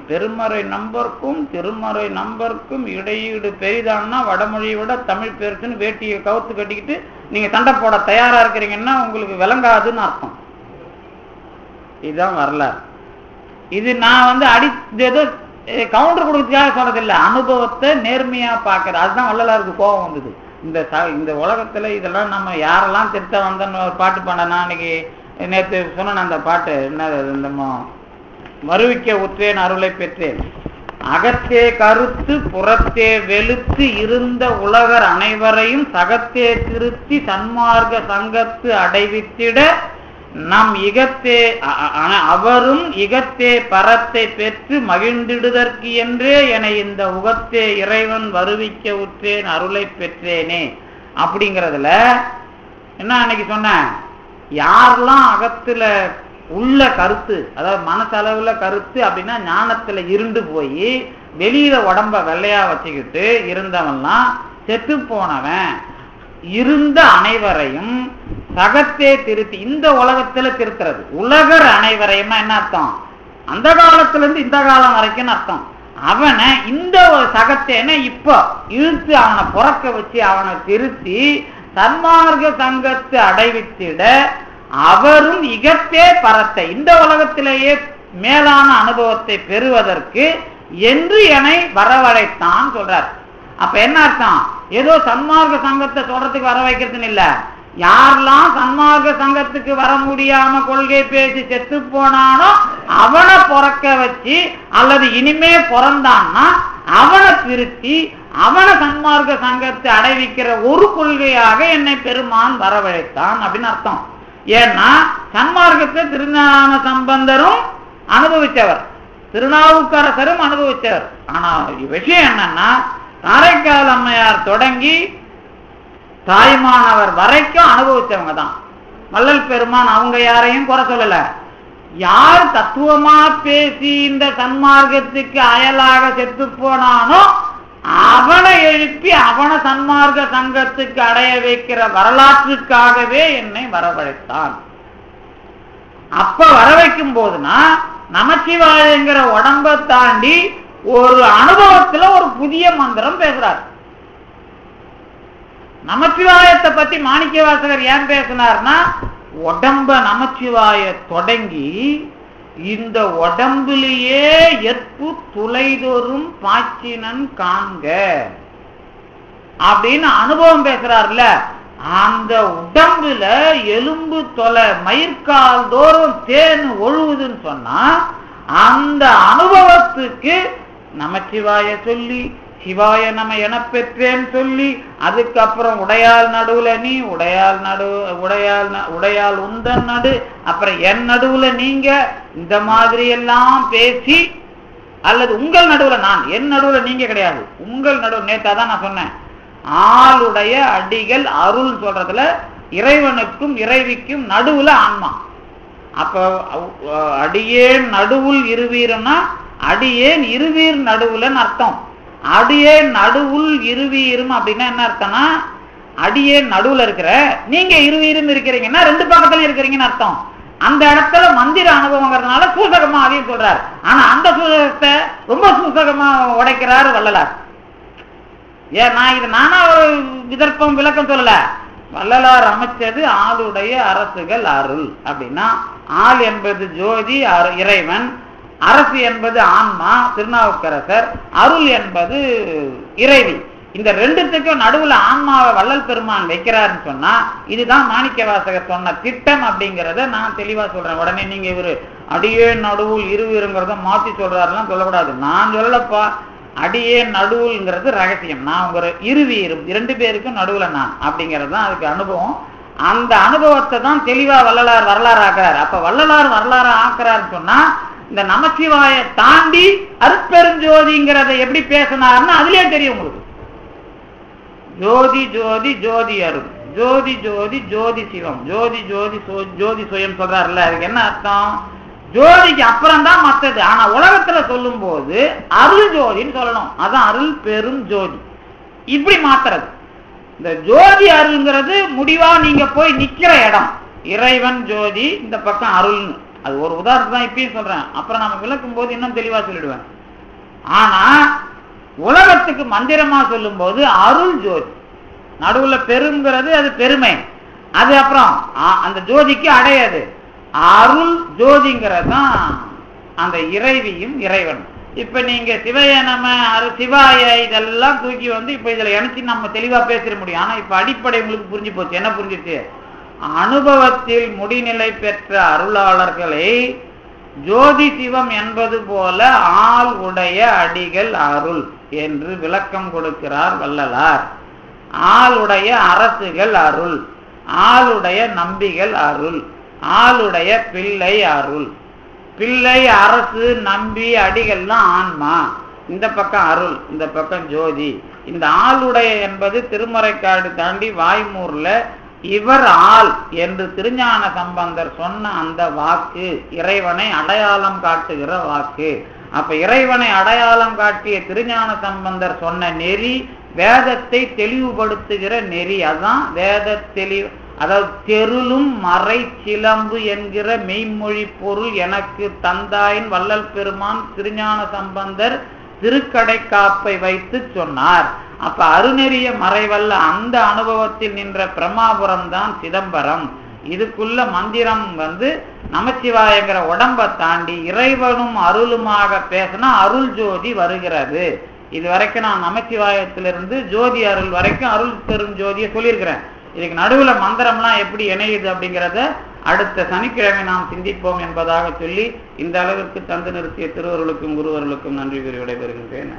பெருமறை நம்பருக்கும் திருமறை நம்பருக்கும் இடையீடு பெரிதான்னா வடமொழியை விட தமிழ் பெருசுன்னு வேட்டியை கவுத்து கட்டிக்கிட்டு நீங்க சண்டை போட தயாரா இருக்கிறீங்கன்னா உங்களுக்கு விளங்காதுன்னு அர்த்தம். இதுதான் வரலாறு. இது நான் ஏதோ கவுண்டர் கொடுக்கறதுக்காக சொல்றதில்லை, அனுபவத்தை நேர்மையா பார்க்கறது. அதுதான் வள்ளலாருக்கு கோபம் வந்தது. இந்த உலகத்துல இதெல்லாம் நம்ம யாரெல்லாம் திருத்த வந்தோன்னு ஒரு பாட்டு பாடனா, அன்னைக்கு நேற்று சொன்ன அந்த பாட்டு என்ன, வருவிக்க உற்றேன் அருளை பெற்றேன், அகத்தே கருத்து புறத்தே வெளுத்து இருந்த உலகர் அனைவரையும் சகத்தே திருத்தி சன்மார்க்க சங்கத்து அடைவித்திட நம் இகத்தே அவரும் இகத்தே பரத்தை பெற்று மகிழ்ந்திடுதற்கு என்றே என இந்த உகத்தே இறைவன் வருவிக்க உற்றேன் அருளை பெற்றேனே அப்படிங்கிறதுல என்ன அன்னைக்கு சொன்ன, யாரெல்லாம் அகத்துல உள்ள கருத்து, அதாவது மனசளவுல கருத்து அப்படின்னா ஞானத்துல இருண்டு போய் வெளியில உடம்ப வெள்ளையா வச்சுக்கிட்டு இருந்தவன்லாம் செத்து போனவன் இருந்த அனைவரையும் சகத்தே திருத்தி, இந்த உலகத்துல திருத்துறது. உலகர் அனைவரையும்னா என்ன அர்த்தம்? அந்த காலத்துல இருந்து இந்த காலம் வரைக்கும் அர்த்தம். அவனை இந்த சகத்தேன இப்போ இழுத்து அவனை புறக்க வச்சு அவனை திருத்தி சன்மார்க்க சங்கத்து அடைவித்திட அவரும் இகத்தே பரத்தை, இந்த உலகத்திலேயே மேலான அனுபவத்தை பெறுவதற்கு என்று என்னை வரவழைத்தான் சொல்றார். அப்ப என்ன அர்த்தம்? ஏதோ சன்மார்க்க சங்கத்தை சொல்றதுக்கு வர வைக்கிறதுன்னு இல்ல. யாரெல்லாம் சன்மார்க்க சங்கத்துக்கு வர முடியாம கொள்கை பேசி செத்து போனானோ அவனை பிறக்க வச்சு, அல்லது இனிமே பிறந்தான்னா அவனை திருத்தி அவனை சன்மார்க்க சங்கத்தை அடைவிக்கிற ஒரு கொள்கையாக என்னை பெருமான் வரவழைத்தான் அப்படின்னு அர்த்தம். ஏன்னா சன்மார்க்கத்தை திருஞான சம்பந்தரும் அனுபவித்தவர், திருநாவுக்கரசரும் அனுபவித்தவர். ஆனா விஷயம் என்னன்னா, காரைக்கால் அம்மையார் தொடங்கி தாய்மானவர் வரைக்கும் அனுபவிச்சவங்க தான். வள்ளல் பெருமான் அவங்க யாரையும் குறை சொல்லல. யார் தத்துவமா பேசி இந்த சன்மார்க்கத்துக்கு அயலாக செத்து போனானோ அவனை எழுப்பி அவனை சன்மார்க்க சங்கத்துக்கு அடைய வைக்கிற வரலாற்றுக்காகவே என்னை வரவழைத்தான். அப்ப வர வைக்கும் போதுனா நமச்சிவாயங்கிற உடம்பை தாண்டி ஒரு அனுபவத்துல ஒரு புதிய மந்திரம் பேசுறார். நமச்சிவாயத்தை பத்தி மாணிக்கவாசகர் ஏன் பேசினார்னா, உடம்ப நமச்சிவாய தொடங்கி இந்த உடம்புலேயே எற்பு துளைதொரும் பாய்ச்சினன் காண்க அப்படின்னு அனுபவம் பேசுறாருல. அந்த உடம்புல எலும்பு தொலை மயிர்கால் தோறும் தேன் ஒழுகுதுன்னு சொன்னா, அந்த அனுபவத்துக்கு நமச்சிவாய சொல்லி சிவாய நம என பெற்றேன்னு சொல்லி, அதுக்கப்புறம் உடையால் நடுவுல நீ, உடையால் உந்தன் நடு, அப்புறம் என் நடுவுல நீங்க, இந்த மாதிரி எல்லாம் பேசி, அல்லது உங்கள் நடுவுல நான், என் நடுவுல நீங்க கிடையாது, உங்கள் நடுவு. நேத்தாதான் நான் சொன்னேன், ஆளுடைய அடிகள் அருள் சொல்றதுல இறைவனுக்கும் இறைவிக்கும் நடுவுல ஆன்மா. அப்ப அடியேன் நடுவுள் இருவீருன்னா அடியேன் இருவீர் நடுவுலன்னு அர்த்தம். அடியேன் நடுவுள் இருவீரும் அப்படின்னா என்ன அர்த்தம்னா, அடியேன் நடுவுல இருக்கிற, நீங்க இருவீரும் இருக்கிறீங்கன்னா ரெண்டு பக்கத்துல இருக்கிறீங்கன்னு அர்த்தம். அந்த இடத்துல மந்திர அனுபவங்கிறதுனால சூசகமா அதையும் சொல்றாரு. ஆனா அந்த சூசகத்தை ரொம்ப சூசகமா உடைக்கிறாரு வள்ளலார். ஏன் நான் இது நானா விதர்ப்பம் விளக்கம் சொல்லல, வள்ளலார் அமைச்சது ஆளுடைய அரசுகள் அருள் அப்படின்னா, ஆள் என்பது ஜோதி இறைவன், அரசு என்பது ஆன்மா திருநாவுக்கரசர், அருள் என்பது இறைவி. இந்த ரெண்டுத்துக்கும் நடுவுல ஆன்மாவை வள்ளல் பெருமான் வைக்கிறாருன்னு சொன்னா, இதுதான் மாணிக்கவாசகர் சொன்ன திட்டம் அப்படிங்கிறத நான் தெளிவா சொல்றேன். உடனே நீங்க இவரு அடியே நடுவுள் இருவருங்கிறத மாத்தி சொல்றாருலாம் சொல்லக்கூடாது. நான் சொல்லலப்பா, அடியே நடுவுங்கிறது ரகசியம். நான் உங்க இருவீரும் இரண்டு பேருக்கும் நடுவுல நான் அப்படிங்கிறது தான் அதுக்கு அனுபவம். அந்த அனுபவத்தை தான் தெளிவா வள்ளலார் வரலாறு ஆக்குறாரு. அப்ப வள்ளலார் வரலாறு ஆக்குறாருன்னு சொன்னா, இந்த நமச்சிவாய தாண்டி அருட்பெருஞ்சோதிங்கிறத எப்படி பேசினார்னா அதுலயே தெரியும் உங்களுக்கு. ஜோதி ஜோதி ஜோதி அருள், ஜோதி ஜோதி ஜோதி சிவம், ஜோதி ஜோதி ஜோதி சுயம் சொல்றாருல்ல. அதுக்கு என்ன அர்த்தம்? ஜோதிக்கு அப்புறம் தான் மற்றது. ஆனா உலகத்துல சொல்லும் போது அருள் ஜோதின்னு சொல்லணும். அதான் அருள் பெரும் ஜோதி. இப்படி மாத்துறது. இந்த ஜோதி அருள்ங்கிறது முடிவா நீங்க போய் நிக்கிற இடம். இறைவன் ஜோதி, இந்த பக்கம் அருள்னு. அது ஒரு உதாரணம் தான் இப்பயும் சொல்றேன். அப்புறம் நம்ம விளக்கும் போது இன்னும் தெளிவா சொல்லிடுவேன். ஆனா உலகத்துக்கு மந்திரமா சொல்லும் போது அருள் ஜோதி, நடுவுல பெருங்கிறது அது பெருமை, அது அப்புறம் அந்த ஜோதிக்கு அடையாது. அருள் ஜோதிங்கிறது தான் அந்த இறைவியும் இறைவன். இப்ப நீங்க சிவைய நம சிவாய இதெல்லாம் தூக்கி வந்து இப்ப இதுல இணைச்சு நம்ம தெளிவா பேசிட முடியும். ஆனா இப்ப அடிப்படை உங்களுக்கு புரிஞ்சு போச்சு. என்ன புரிஞ்சிச்சு? அனுபவத்தில் முடிநிலை பெற்ற அருளாளர்களை ஜோதி சிவம் என்பது போல ஆள் உடைய அடிகள் அருள் என்று விளக்கம் கொடுக்கிறார் வள்ளலார். ஆளுடைய அரசுகள் அருள், ஆளுடைய நம்பிகள் அருள், ஆளுடைய பிள்ளை அருள். பிள்ளை அரசு நம்பி அடிகள்லாம் ஆன்மா, இந்த பக்கம் அருள், இந்த பக்கம் ஜோதி. இந்த ஆளுடைய என்பது திருமறைக்காடு தாண்டி வாய்மூர்ல இவர் ஆள் என்று திருஞான சம்பந்தர் சொன்ன அந்த வாக்கு இறைவனை அடையாளம் காட்டுகிற வாக்கு. அப்ப இறைவனை அடையாளம் காட்டிய திருஞான சம்பந்தர் சொன்ன நெறி வேதத்தை தெளிவுபடுத்துகிற நெறி. அதான் வேத தெளிவு. அதாவது தெருளும் மறை சிலம்பு என்கிற மெய்மொழி பொருள் எனக்கு தந்தாயின் வள்ளல் பெருமான் திருஞான சம்பந்தர் திருக்கடை காப்பை வைத்து சொன்னார். அப்ப அருநெறிய மறைவல்ல அந்த அனுபவத்தில் நின்ற பிரமாபுரம் தான் சிதம்பரம். இதுக்குள்ள மந்திரம் நமச்சிவாயங்கிற உடம்பை தாண்டி இறைவனும் அருளுமாக பேசினா அருள் ஜோதி வருகிறது. இது வரைக்கும் நான் நமச்சிவாயத்திலிருந்து ஜோதி அருள் வரைக்கும் அருள் பெரும் ஜோதியை சொல்லியிருக்கிறேன். இதுக்கு நடுவுல மந்திரம்லாம் எப்படி இணையுது அப்படிங்கிறத அடுத்த சனிக்கிழமை நாம் சிந்திப்போம் என்பதாக சொல்லி இந்த அளவிற்கு தந்து நிறுத்திய திருவருளுக்கும் குருவருளுக்கும் நன்றி கூறி விடைபெறுகின்றேன்.